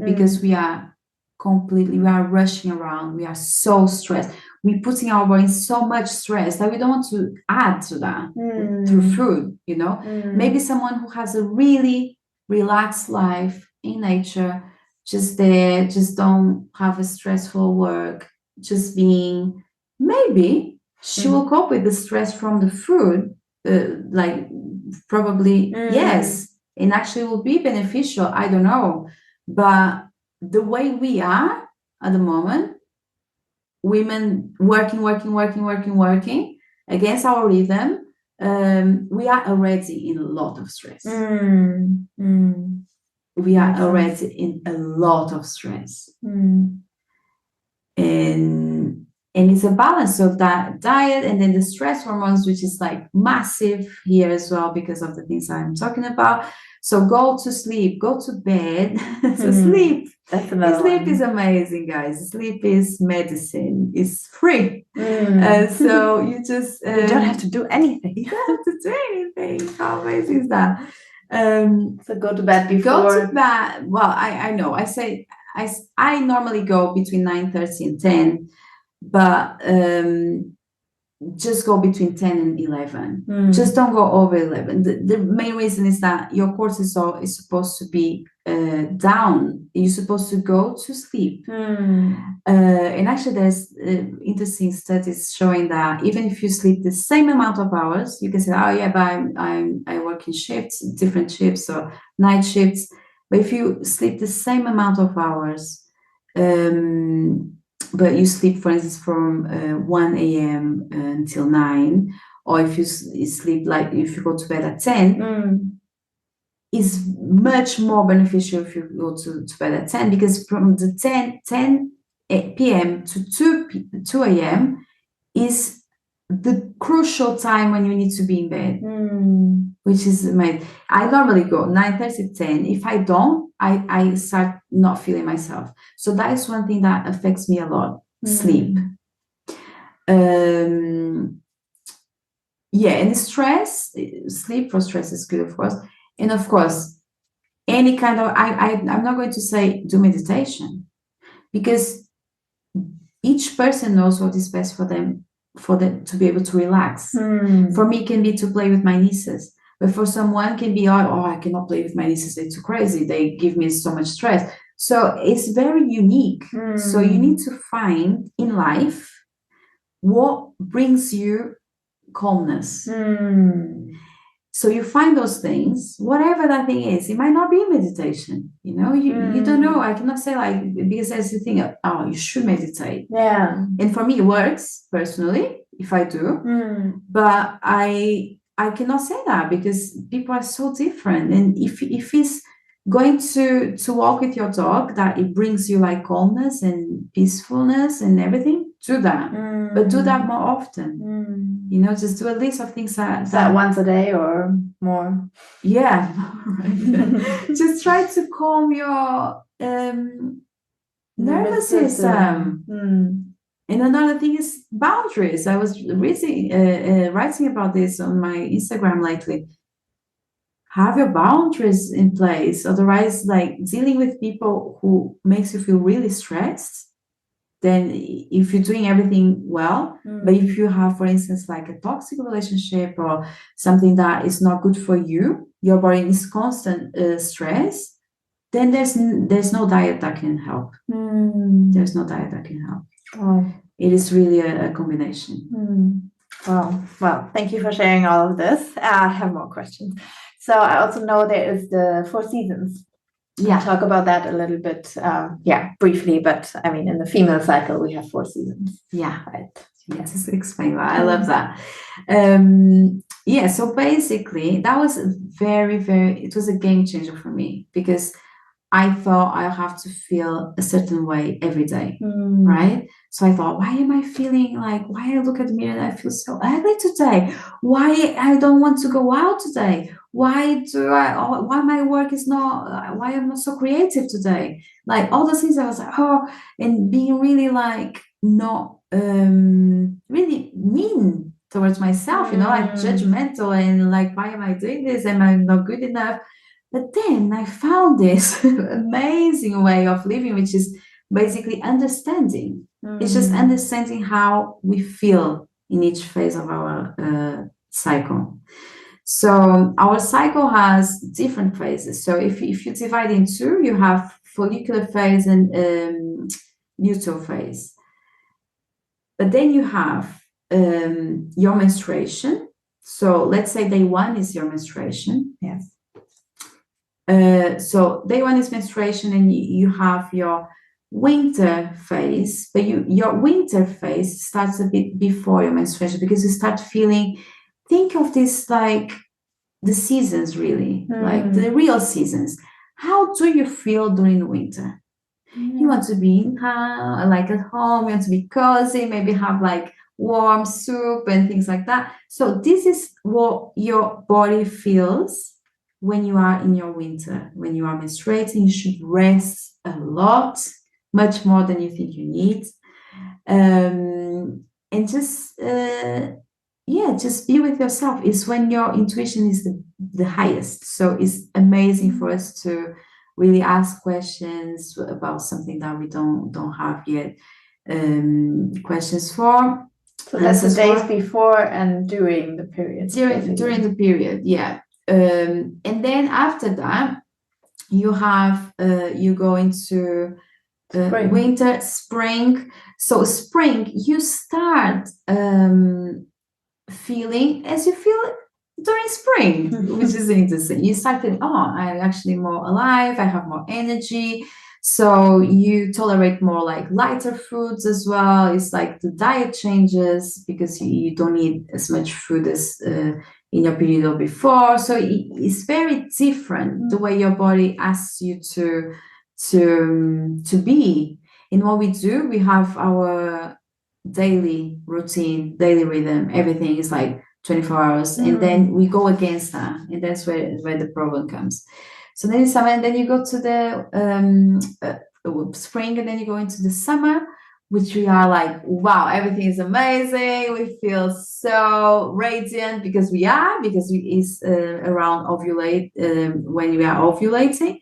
because we are rushing around, we are so stressed, we're putting our body in so much stress that we don't want to add to that through food, you know. Maybe someone who has a really relaxed life in nature, just don't have a stressful work, just being, maybe she will cope with the stress from the food, like probably yes, and actually will be beneficial, I don't know. But the way we are at the moment, women working against our rhythm, we are already in a lot of stress. We are already in a lot of stress. And it's a balance of that diet and then the stress hormones, which is like massive here as well because of the things I'm talking about. So go to sleep, go to bed. So sleep. That's another Sleep is amazing, guys. Sleep is medicine. It's free. So you just you don't have to do anything. You don't have to do anything. How amazing is that? So go to bed before. Go to bed. Well, I know. I normally go between 9:30 and 10. But just go between 10 and 11. Just don't go over 11. The main reason is that your cortisol is supposed to be down. You're supposed to go to sleep. And actually there's interesting studies showing that even if you sleep the same amount of hours, you can say, oh yeah, but I work in shifts, different shifts or night shifts. But if you sleep the same amount of hours, but you sleep, for instance, from 1 a.m. Until 9, or if you sleep, like if you go to bed at 10, is much more beneficial if you go to bed at 10, because from the 10 p.m. to 2 a.m. is the crucial time when you need to be in bed, which is amazing. I normally go 9:30, 10. If I don't, I start not feeling myself. So that is one thing that affects me a lot, sleep. And stress, sleep for stress is good, of course. And of course, any kind of, I'm not going to say do meditation, because each person knows what is best for them to be able to relax. For me, it can be to play with my nieces, but for someone can be, oh, I cannot play with my nieces, they're too crazy, they give me so much stress. So it's very unique. So you need to find in life what brings you calmness. So you find those things, whatever that thing is. It might not be meditation, you know, you don't know. I cannot say, like, because there's the thing of, oh, you should meditate. And for me, it works personally if I do, but I cannot say that because people are so different. And if it's going to walk with your dog, that it brings you like calmness and peacefulness and everything, do that. But do that more often. You know, just do a list of things that once a day or more. Yeah. Just try to calm your nervous system. And another thing is boundaries. I was writing about this on my Instagram lately. have your boundaries in place. Otherwise, like dealing with people who makes you feel really stressed, then if you're doing everything well, but if you have, for instance, like a toxic relationship or something that is not good for you, your body is constant stress, then there's no diet that can help. There's no diet that can help. Oh. It is really a combination. Well, thank you for sharing all of this. I have more questions. So I also know there is the 4 seasons. Yeah. We'll talk about that a little bit, briefly, but I mean, in the female cycle, we have 4 seasons. Yeah. Right. Yes, just explain that. I love that. Yeah, so basically that was it was a game changer for me, because I thought I have to feel a certain way every day, right? So I thought, why am I feeling like, why I look at the mirror and I feel so ugly today? Why I don't want to go out today? Why my work is not, why I'm not so creative today? Like all those things I was like, and being really like not really mean towards myself, like judgmental and like, why am I doing this? Am I not good enough? But then I found this amazing way of living, which is basically understanding. It's just understanding how we feel in each phase of our cycle. So our cycle has different phases. So if you divide in two, you have follicular phase and luteal phase. But then you have your menstruation. So let's say day 1 is your menstruation. Yes. So day 1 is menstruation, and you have your winter phase, but your winter phase starts a bit before your menstruation, because you start feeling, think of this like the seasons, really, like the real seasons. How do you feel during the winter? You want to be like at home, you want to be cozy, maybe have like warm soup and things like that. So this is what your body feels when you are in your winter. When you are menstruating, you should rest a lot, much more than you think you need. And just just be with yourself. It's when your intuition is the highest. So it's amazing for us to really ask questions about something that we don't have yet questions for. So that's the days before and during the period. During the period, yeah. And then after that, you have you go into winter, spring. So spring, you start feeling as you feel during spring, which is interesting. You start feeling, I'm actually more alive, I have more energy. So you tolerate more like lighter foods as well. It's like the diet changes because you don't need as much food as in your period or before. So it's very different the way your body asks you to be. And what we do, we have our daily routine, daily rhythm. Everything is like 24 hours, and then we go against that, and that's where the problem comes. So then it's summer, and then you go to the spring, and then you go into the summer, which we are like, wow, everything is amazing. We feel so radiant because it's around ovulate when we are ovulating.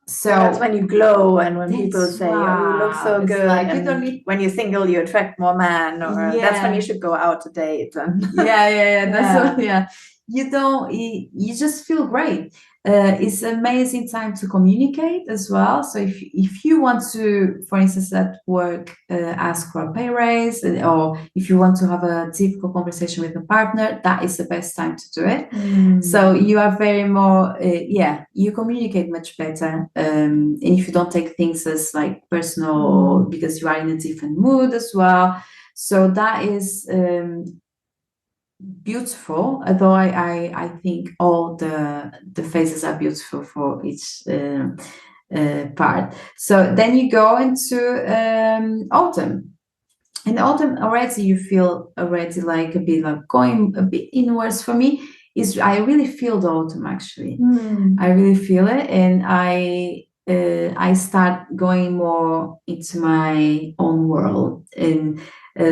So that's when you glow, and when people say, "Oh, you look so good," like, and when you're single, you attract more men, or that's when you should go out to date. And You just feel great. It's an amazing time to communicate as well. So if you want to, for instance, at work, ask for a pay raise, or if you want to have a difficult conversation with a partner, that is the best time to do it. So you are very more, you communicate much better. And if you don't take things as like personal, because you are in a different mood as well. So that is beautiful, although I think all the phases are beautiful for each part. So then you go into autumn. In autumn already you feel already like a bit like going a bit inwards. For me, is I really feel the autumn actually. I really feel it, and I start going more into my own world and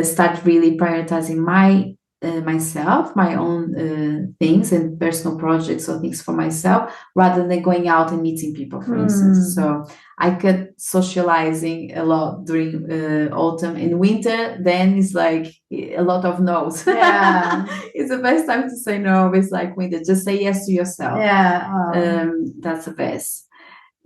start really prioritizing my myself, my own things and personal projects or things for myself, rather than going out and meeting people, for instance. So I cut socializing a lot during autumn and winter. Then it's like a lot of no's. Yeah. It's the best time to say no. It's like winter. Just say yes to yourself. Yeah. That's the best.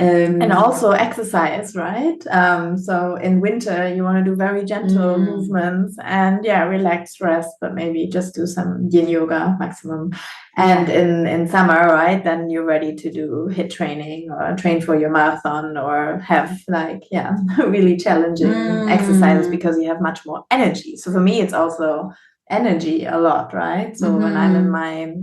And also exercise, right? So in winter, you want to do very gentle movements and relax, rest, but maybe just do some yin yoga maximum. And in summer, right, then you're ready to do HIIT training or train for your marathon or have really challenging exercises because you have much more energy. So for me, it's also energy a lot, right? So when I'm in my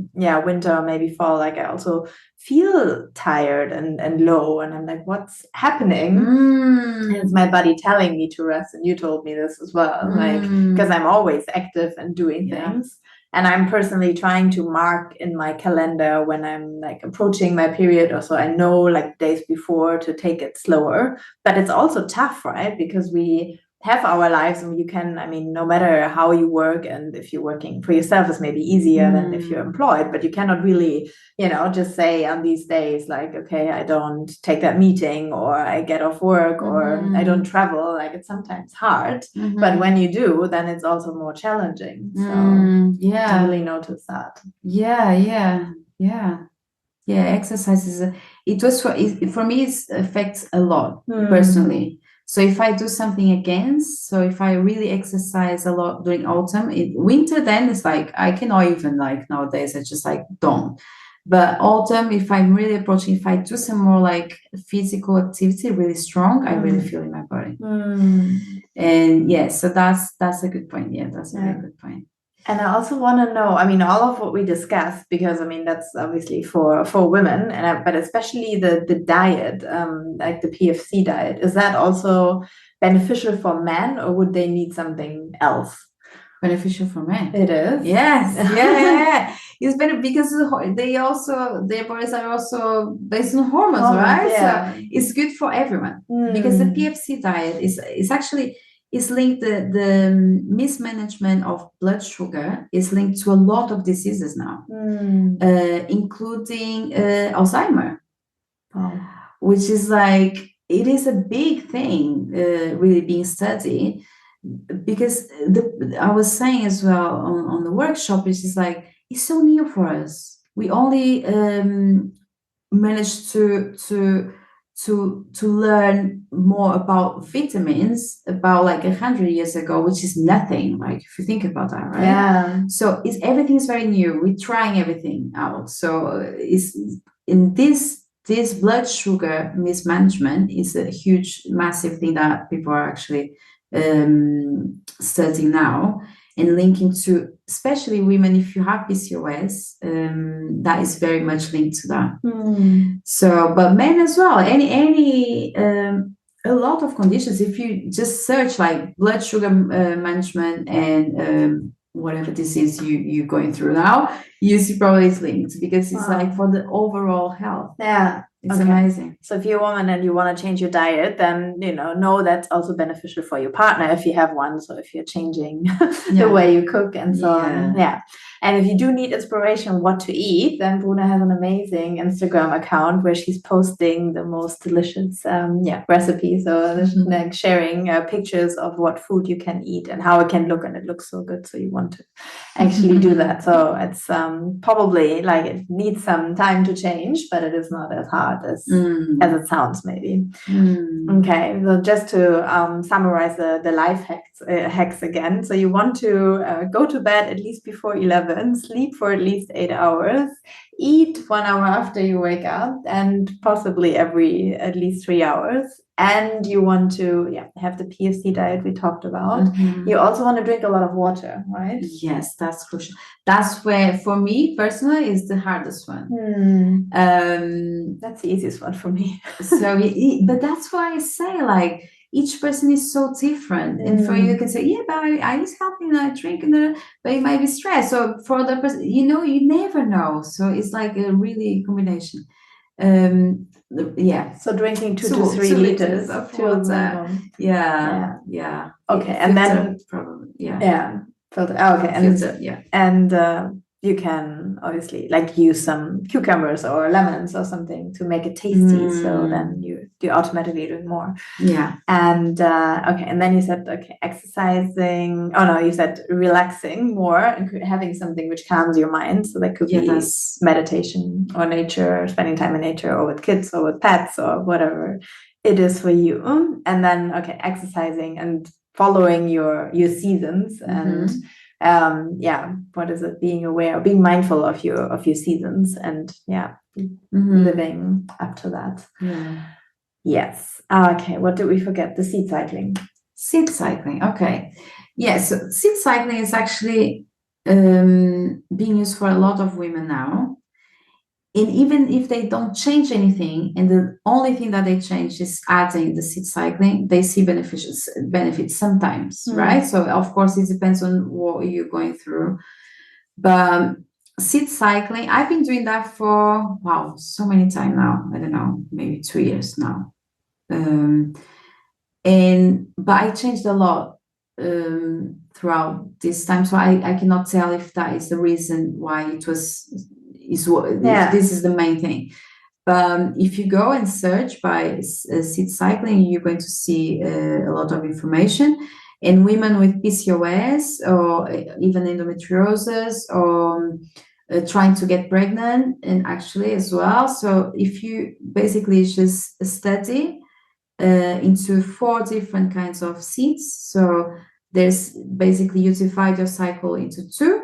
winter or maybe fall, like I also feel tired and low, and I'm like, what's happening? And it's my body telling me to rest. And you told me this as well, like, because I'm always active and doing things. And I'm personally trying to mark in my calendar when I'm like approaching my period, or so I know like days before to take it slower. But it's also tough, right? Because we have our lives, and you can, I mean, no matter how you work, and if you're working for yourself, it's maybe easier than if you're employed, but you cannot really, just say on these days, like, okay, I don't take that meeting, or I get off work, or I don't travel. Like, it's sometimes hard, but when you do, then it's also more challenging. So I really notice that. Exercise is for me, it affects a lot personally. So if I do something against, so if I really exercise a lot during autumn, winter, then it's like I cannot even, like, nowadays I just like don't. But autumn, if I'm really approaching, if I do some more like physical activity really strong, I really feel in my body. And so that's a good point. Yeah, that's a very good point. And I also want to know, I mean, all of what we discussed, because I mean, that's obviously for women, but especially the diet, like the PFC diet, is that also beneficial for men, or would they need something else? Beneficial for men. It is. Yes. Yeah. It's better because their bodies are also based on hormones, right? Yeah. So it's good for everyone because the PFC diet is actually linked, the mismanagement of blood sugar is linked to a lot of diseases now, including Alzheimer, which is like, it is a big thing really being studied, because I was saying as well on the workshop, which is like, it's so new for us. We only managed to learn more about vitamins about like 100 years ago, which is nothing, like, if you think about that, right? Yeah. So everything is very new. We're trying everything out. So it's in this blood sugar mismanagement is a huge, massive thing that people are actually studying now, and linking to, especially women, if you have PCOS, that is very much linked to that. So, but men as well, any a lot of conditions, if you just search like blood sugar management and whatever disease you're going through now, you see probably it's linked, because it's like for the overall health. Yeah. It's amazing. So if you're a woman and you want to change your diet, then know that's also beneficial for your partner if you have one. So if you're changing the way you cook and so on. Yeah. And if you do need inspiration what to eat, then Bruna has an amazing Instagram account where she's posting the most delicious recipes. So like sharing pictures of what food you can eat and how it can look, and it looks so good. So you want to actually do that. So it's probably like it needs some time to change, but it is not as hard as it sounds, maybe. Okay, so just to summarize the life hacks again. So you want to go to bed at least before 11, sleep for at least 8 hours, eat 1 hour after you wake up, and possibly every at least 3 hours. And you want to have the PFC diet we talked about. You also want to drink a lot of water, right? Yes, that's crucial. That's where, for me personally, is the hardest one. That's the easiest one for me. So, but that's why I say, like, each person is so different. And for you can say, but I was helping, I drink, but you might be stressed. So for the person, you never know. So it's like a really combination. So drinking 2 to 3 liters of water. Yeah. Okay, and then probably Filter. Oh, okay. Filter, yeah. And you can obviously like use some cucumbers or lemons or something to make it tasty. So then you automatically do more. Yeah. And okay. And then you said, okay, exercising. Oh no, you said relaxing more and having something which calms your mind. So that could be meditation or nature, spending time in nature or with kids or with pets or whatever it is for you. And then, okay, exercising and following your seasons and what is it, being aware, being mindful of your seasons and living up to that. Yes. Okay, what did we forget? The seed cycling. Okay. So seed cycling is actually being used for a lot of women now. And even if they don't change anything, and the only thing that they change is adding the seed cycling, they see benefits sometimes, right? So of course it depends on what you're going through. But seed cycling, I've been doing that for so many times now. I don't know, maybe 2 years now. But I changed a lot throughout this time, so I cannot tell if that is the reason why it was. If this is the main thing. But if you go and search by seed cycling, you're going to see a lot of information. And women with PCOS or even endometriosis or trying to get pregnant, and actually as well. So if you basically just study into 4 different kinds of seeds. So there's basically you divide your cycle into 2.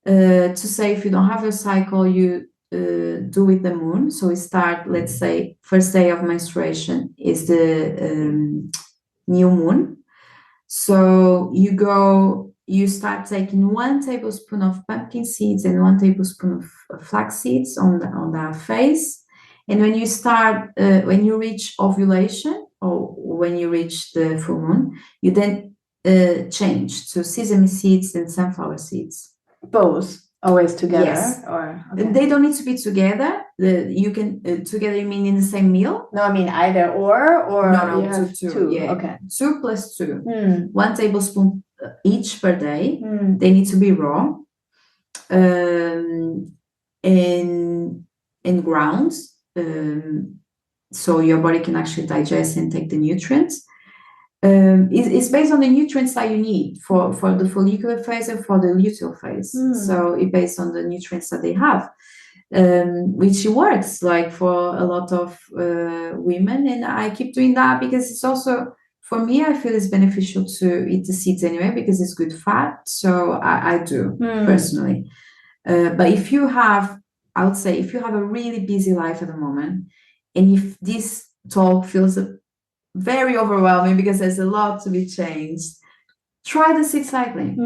To say if you don't have your cycle, you do with the moon. So we start, let's say, first day of menstruation is the new moon. So you start taking 1 tablespoon of pumpkin seeds and 1 tablespoon of flax seeds on that phase. And when you start, when you reach ovulation or when you reach the full moon, you then change to sesame seeds and sunflower seeds. Both always together? Yes. They don't need to be together. You can together, you mean in the same meal? No, I mean either or no, two. Yeah. Okay. 2 + 2. 1 tablespoon each per day. They need to be raw. And ground. So your body can actually digest and take the nutrients. It's based on the nutrients that you need for the follicular phase and for the luteal phase. So it's based on the nutrients that they have, which works like for a lot of women. And I keep doing that because it's also, for me, I feel it's beneficial to eat the seeds anyway because it's good fat. So I do personally. But if you have, I would say, if you have a really busy life at the moment, and if this talk feels very overwhelming because there's a lot to be changed, try the seed cycling.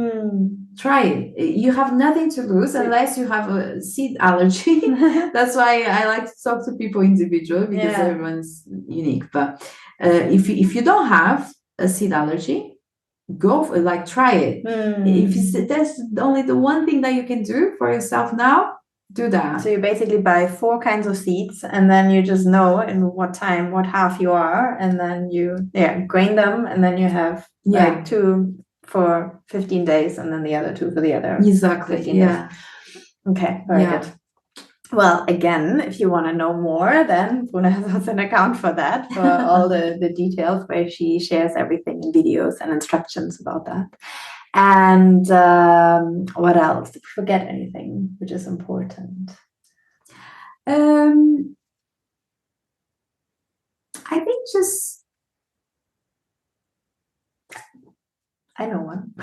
Try it. You have nothing to lose unless you have a seed allergy. That's why I like to talk to people individually because everyone's unique. But if you don't have a seed allergy, try it. If that's only the one thing that you can do for yourself now, do that. So you basically buy 4 kinds of seeds and then you just know in what time, what half you are, and then you grain them, and then you have like 2 for 15 days and then the other 2 for the other 15 days. Okay, very good. Well, again, if you want to know more, then Bruna has also an account for that, for all the details where she shares everything in videos and instructions about that. And what else? Did we forget anything which is important? I think I know one.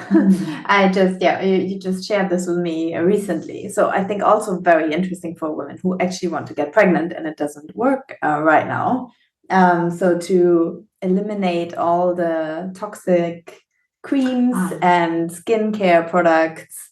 I just, you just shared this with me recently. So I think also very interesting for women who actually want to get pregnant and it doesn't work right now. So to eliminate all the toxic creams and skincare products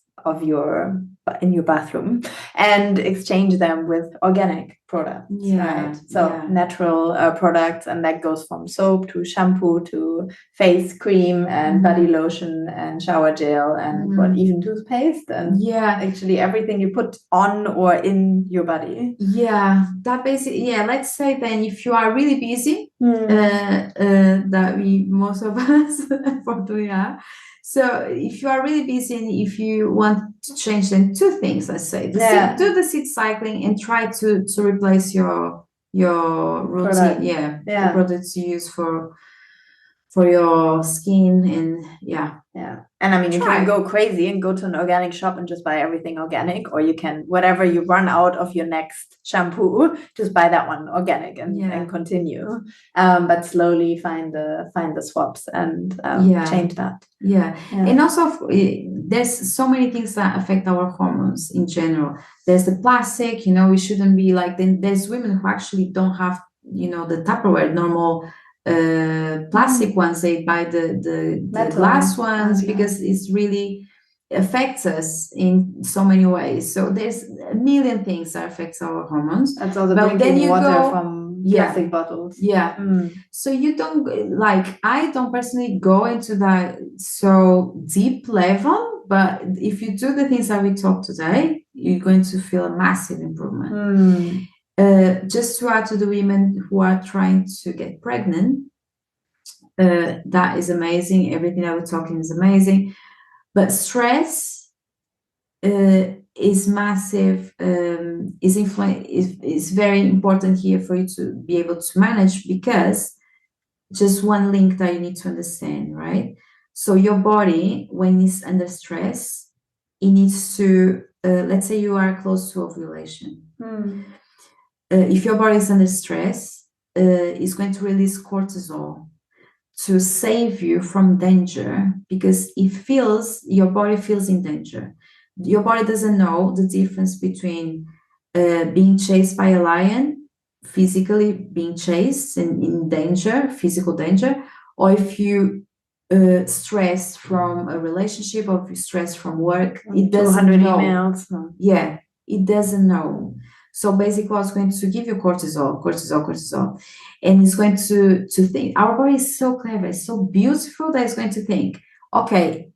in your bathroom and exchange them with organic products, right? So natural products, and that goes from soap to shampoo to face cream and body lotion and shower gel and even toothpaste and actually everything you put on or in your body. That basically, let's say then if you are really busy, that we most of us unfortunately are. So if you are really busy and if you want to change, then two things, let's say, do the seed cycling and try to replace your routine, the products you use for your skin, and and I mean, you can go crazy and go to an organic shop and just buy everything organic, or you can, whatever you run out of your next shampoo, just buy that one organic and continue, but slowly find the swaps and change that. And also there's so many things that affect our hormones in general. There's the plastic, we shouldn't be like, then there's women who actually don't have the Tupperware normal plastic ones. They buy the glass ones because it's really affects us in so many ways. So there's a million things that affects our hormones. That's also drinking water from plastic bottles. So you don't, like, I don't personally go into that so deep level, but if you do the things that we talked today, you're going to feel a massive improvement. Just to add to the women who are trying to get pregnant, that is amazing. Everything that we're talking is amazing, but stress is massive. Is very important here for you to be able to manage, because just one link that you need to understand, right? So your body, when it's under stress, it needs to, let's say you are close to ovulation. If your body is under stress, it's going to release cortisol to save you from danger, because your body feels in danger. Your body doesn't know the difference between being chased by a lion, physically being chased and in danger, physical danger, or if you stress from a relationship, or if you stress from work. It doesn't know. Emails. It doesn't know. So basically, it's going to give you cortisol, and it's going to think. Our body is so clever, it's so beautiful, that it's going to think, okay,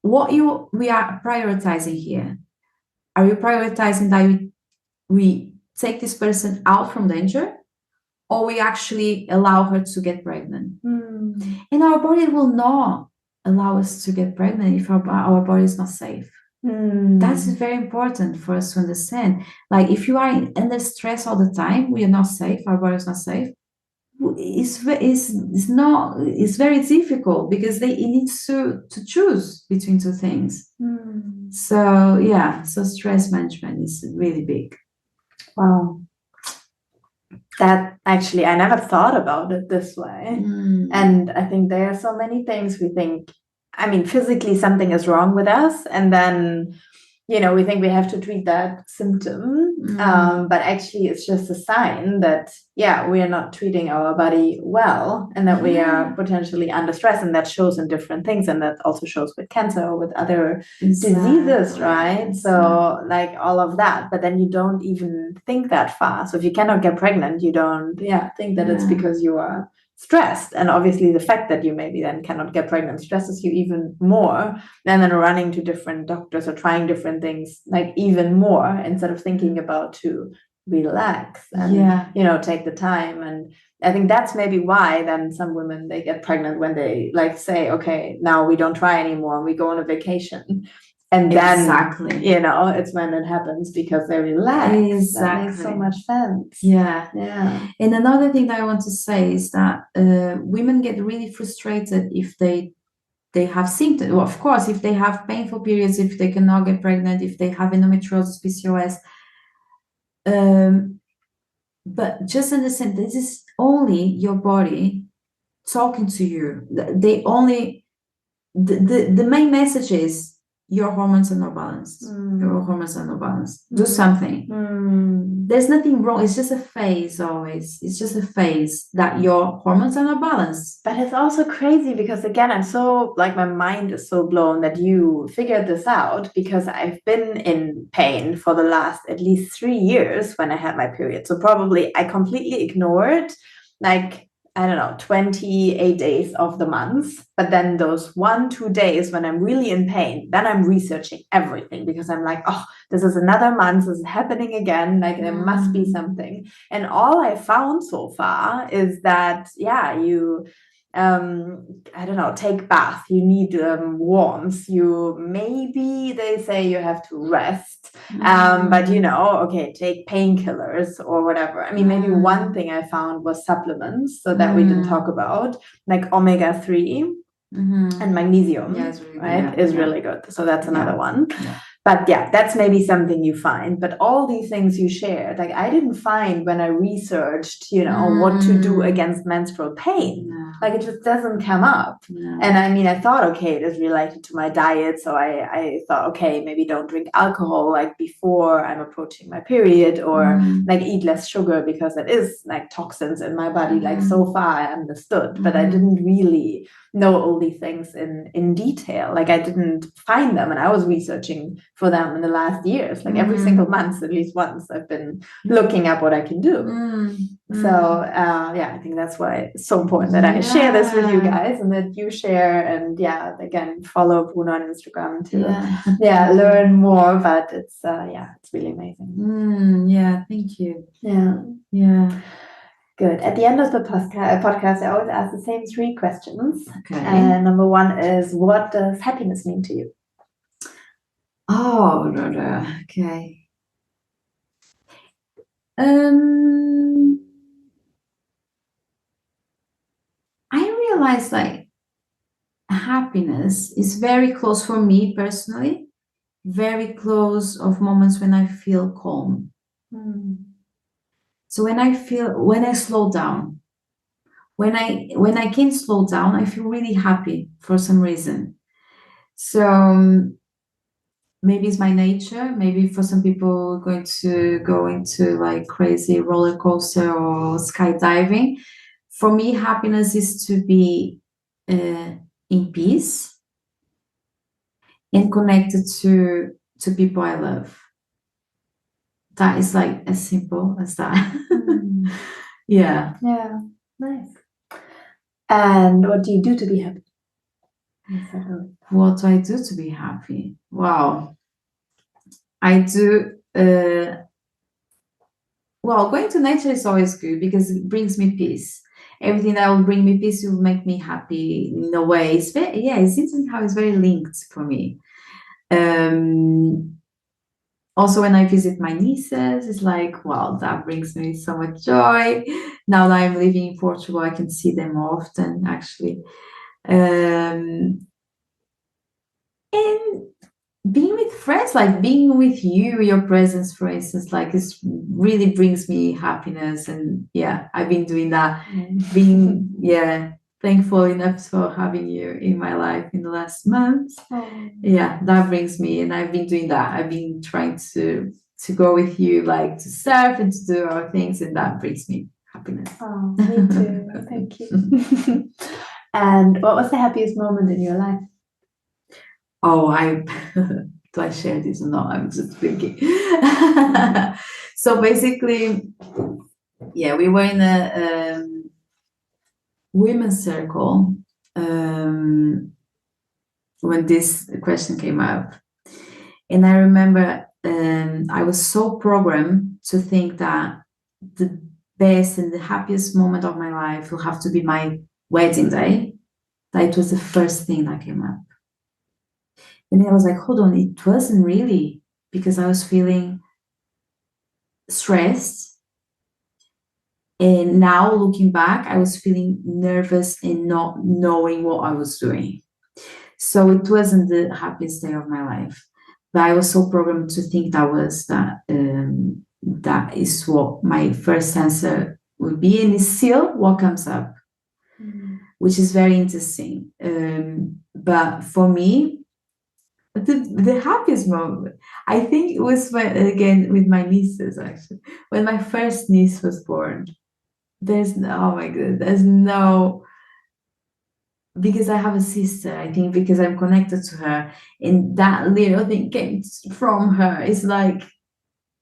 we are prioritizing here. Are you prioritizing that we take this person out from danger, or we actually allow her to get pregnant? And our body will not allow us to get pregnant if our body is not safe. That's very important for us to understand. Like, if you are under stress all the time, we are not safe, our body is not safe, it's very difficult, because it needs to choose between two things. So stress management is really big. Wow. That actually, I never thought about it this way. And I think there are so many things we think, I mean, physically something is wrong with us, and then we think we have to treat that symptom, but actually it's just a sign that we are not treating our body well, and that we are potentially under stress, and that shows in different things, and that also shows with cancer or with other diseases, right? So like all of that, but then you don't even think that far. So if you cannot get pregnant, you don't think that it's because you are stressed, and obviously the fact that you maybe then cannot get pregnant stresses you even more, and then running to different doctors or trying different things like even more, instead of thinking about to relax and take the time. And I think that's maybe why then some women, they get pregnant when they like say, okay, now we don't try anymore, we go on a vacation. And then, it's when it happens, because they relax. That makes so much sense. And another thing that I want to say is that women get really frustrated if they have symptoms. Well, of course, if they have painful periods, if they cannot get pregnant, if they have endometriosis, PCOS. But just understand, this is only your body talking to you. The main message is, your hormones are not balanced. Your hormones are not balanced. Do something. There's nothing wrong. It's just a phase always. It's just a phase that your hormones are not balanced. But it's also crazy, because again, I'm so, like, my mind is so blown that you figured this out, because I've been in pain for the last at least 3 years when I had my period. So probably I completely ignored, like, I don't know, 28 days of the month. But then those 1-2 days when I'm really in pain, then I'm researching everything, because I'm like, oh, this is another month, this is happening again, like there must be something. And all I found so far is that, I don't know, take bath, you need warmth, you maybe they say you have to rest, but you know, okay, take painkillers or whatever. I mean, maybe one thing I found was supplements, so that we didn't talk about, like omega-3 and magnesium, is really good. So that's another one. But yeah, that's maybe something you find. But all these things you shared, like I didn't find when I researched, you know, what to do against menstrual pain. Like it just doesn't come up. And I mean, I thought, okay, it is related to my diet. So I thought, okay, maybe don't drink alcohol like before I'm approaching my period, or like eat less sugar because it is like toxins in my body. Like so far I understood, but I didn't really know all these things in detail. Like I didn't find them, and I was researching for them in the last years. Like every single month, at least once, I've been looking up what I can do. So yeah, I think that's why it's so important that I share this with you guys, and that you share, and yeah, again, follow Bruna on Instagram to learn more. But it's it's really amazing. Yeah, thank you. Yeah. Good. At the end of the podcast, I always ask the same 3 questions. Okay. Number 1 is, what does happiness mean to you? Oh, okay. I realized like happiness is very close for me personally, very close of moments when I feel calm. So when I slow down, when I can slow down, I feel really happy for some reason. So maybe it's my nature. Maybe for some people going to go into like crazy roller coaster or skydiving. For me, happiness is to be in peace and connected to people I love. That is like as simple as that. Yeah. Yeah. Nice. And what do you do to be happy? What do I do to be happy? Wow. I do well, going to nature is always good because it brings me peace. Everything that will bring me peace will make me happy in a way. It's interesting how it's very linked for me. Also, when I visit my nieces, it's like, wow, that brings me so much joy. Now that I'm living in Portugal, I can see them more often, actually. And being with friends, like being with you, your presence, for instance, like it really brings me happiness. And yeah, I've been doing that, being thankful enough for having you in my life in the last month. Yeah, that brings me, and I've been doing that. I've been trying to go with you, like to surf and to do our things, and that brings me happiness. Oh, me too. Thank you. And what was the happiest moment in your life? Oh, do I share this or not? I'm just thinking. So basically, yeah, we were in a women's circle when this question came up. And I remember I was so programmed to think that the best and the happiest moment of my life will have to be my wedding day. That it was the first thing that came up. And then I was like, hold on, it wasn't really, because I was feeling stressed. And now looking back, I was feeling nervous and not knowing what I was doing. So it wasn't the happiest day of my life. But I was so programmed to think that is what my first answer would be, and it's still what comes up, which is very interesting. But for me, the happiest moment, I think it was again with my nieces, actually, when my first niece was born. Oh my god, there's no, because I have a sister, I think because I'm connected to her, and that little thing came from her. It's like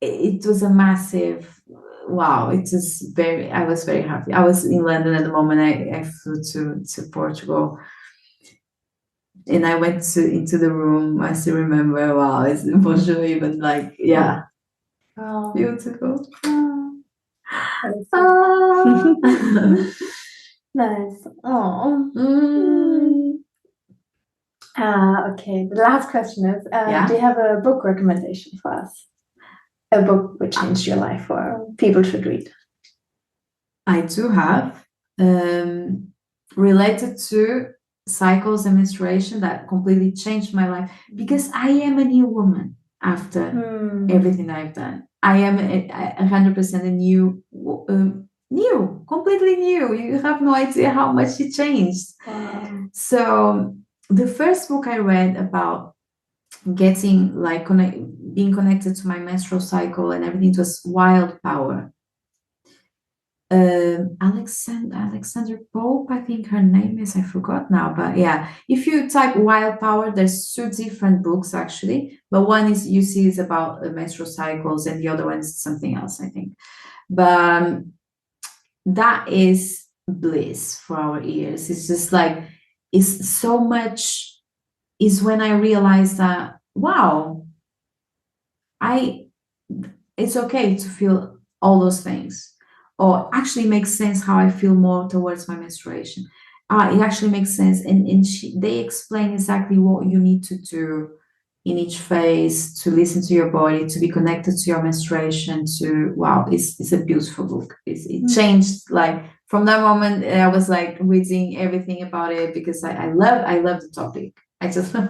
it was a massive wow. I was very happy. I was in London at the moment. I flew to Portugal. And I went into the room. I still remember. Wow, it's emotional. Even like, yeah, beautiful. Nice. Oh. Okay. The last question is, do you have a book recommendation for us? A book which changed your life or people should read? I do have, related to cycles and menstruation, that completely changed my life, because I am a new woman after everything I've done. I am 100% a new, completely new. You have no idea how much it changed. Wow. So the first book I read about getting like being connected to my menstrual cycle and everything was Wild Power. Alexander Pope, I think her name is, I forgot now, but yeah, if you type Wild Power, there's two different books actually, but one is you see is about menstrual cycles and the other one is something else, I think. But that is bliss for our ears. It's just like, it's so much, is when I realized that, wow, it's okay to feel all those things, or actually makes sense how I feel more towards my menstruation. It actually makes sense, and they explain exactly what you need to do in each phase to listen to your body, to be connected to your menstruation. Wow, it's a beautiful book. It changed, like from that moment. I was like reading everything about it because I love the topic. I just love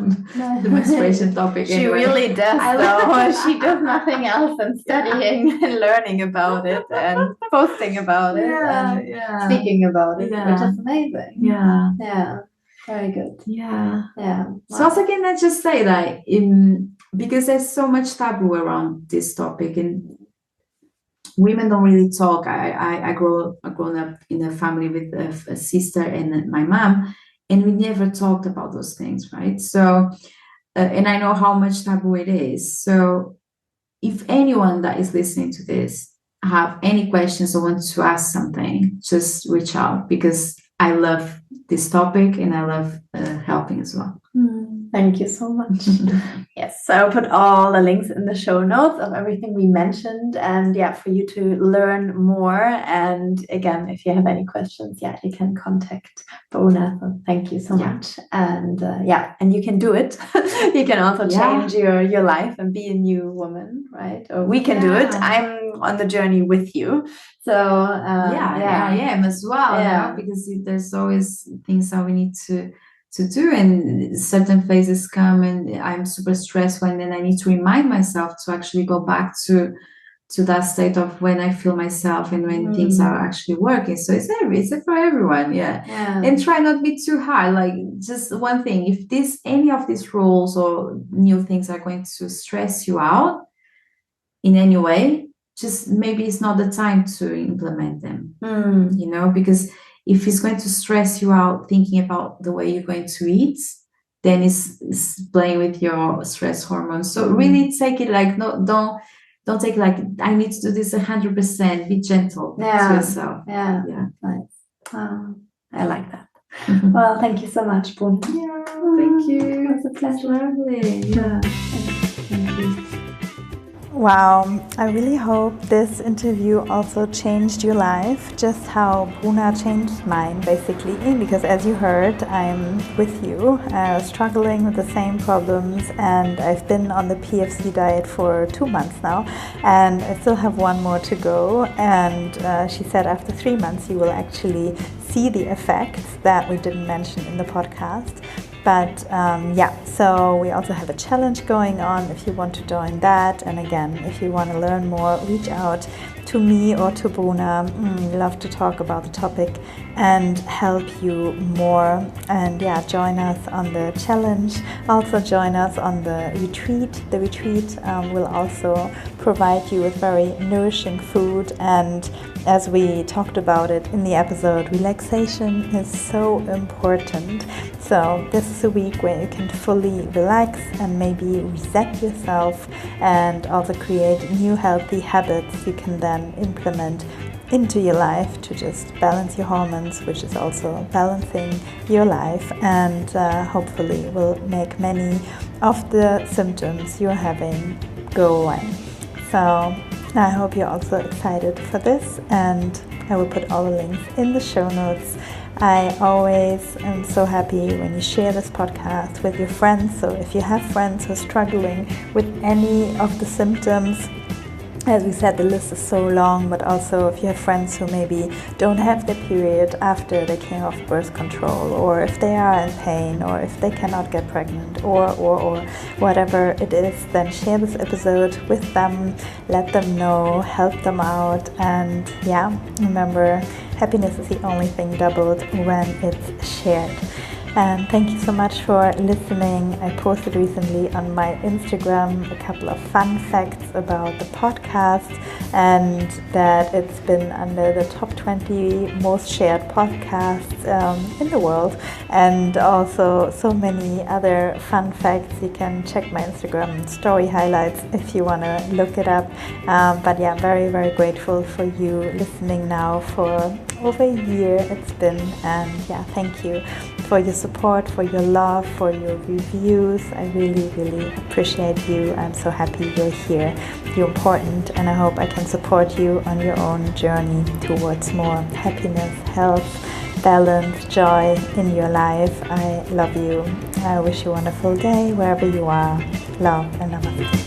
the menstruation topic. She really does, though. She does nothing else than studying and learning about it and posting about it and speaking about it, which is amazing. Yeah. Very good. Yeah. Wow. So also, can I just say that because there's so much taboo around this topic and women don't really talk. I grown up in a family with a sister and my mom, and we never talked about those things, right? So, and I know how much taboo it is. So, if anyone that is listening to this have any questions or want to ask something, just reach out, because I love this topic and I love helping as well. Thank you so much. Yes, so I'll put all the links in the show notes of everything we mentioned, and for you to learn more. And again, if you have any questions, you can contact Bruna. So thank you so much. And and you can do it. You can also change your life and be a new woman, right? Or we can do it. I'm on the journey with you. So I am as well, because there's always things that we need to do, and certain phases come and I'm super stressed when then I need to remind myself to actually go back to that state of when I feel myself and when things are actually working. So it's for everyone. And try not to be too hard. Like, just one thing, if any of these rules or new things are going to stress you out in any way, just maybe it's not the time to implement them. Because if it's going to stress you out thinking about the way you're going to eat, then it's playing with your stress hormones. So really take it like, don't take it like I need to do this 100%. Be gentle to yourself. Nice. I like that. Well, thank you so much, Bruna. Thank you. It was a pleasure. Lovely. Thank you. Wow, I really hope this interview also changed your life, just how Bruna changed mine, basically, because as you heard, I'm with you. I was struggling with the same problems, and I've been on the PFC diet for 2 months now, and I still have one more to go. And she said after 3 months you will actually see the effects that we didn't mention in the podcast. But so we also have a challenge going on if you want to join that. And again, if you want to learn more, reach out to me or to Bruna. We love to talk about the topic and help you more. And join us on the challenge. Also join us on the retreat. The retreat will also provide you with very nourishing food. And as we talked about it in the episode, relaxation is so important. So this is a week where you can fully relax and maybe reset yourself and also create new healthy habits you can then implement into your life to just balance your hormones, which is also balancing your life, and hopefully will make many of the symptoms you're having go away. So I hope you're also excited for this, and I will put all the links in the show notes. I always am so happy when you share this podcast with your friends. So if you have friends who are struggling with any of the symptoms, as we said, the list is so long, but also if you have friends who maybe don't have their period after they came off birth control, or if they are in pain, or if they cannot get pregnant, or whatever it is, then share this episode with them, let them know, help them out, and yeah, remember, happiness is the only thing doubled when it's shared. And thank you so much for listening. I posted recently on my Instagram a couple of fun facts about the podcast, and that it's been under the top 20 most shared podcasts in the world, and also so many other fun facts. You can check my Instagram story highlights if you want to look it up. But yeah, very, very grateful for you listening now for over a year it's been, and yeah, thank you for your support, for your love, for your reviews. I really, really appreciate you. I'm so happy you're here. You're important, and I hope I can support you on your own journey towards more happiness, health, balance, joy in your life. I love you. I wish you a wonderful day wherever you are. Love and namaste.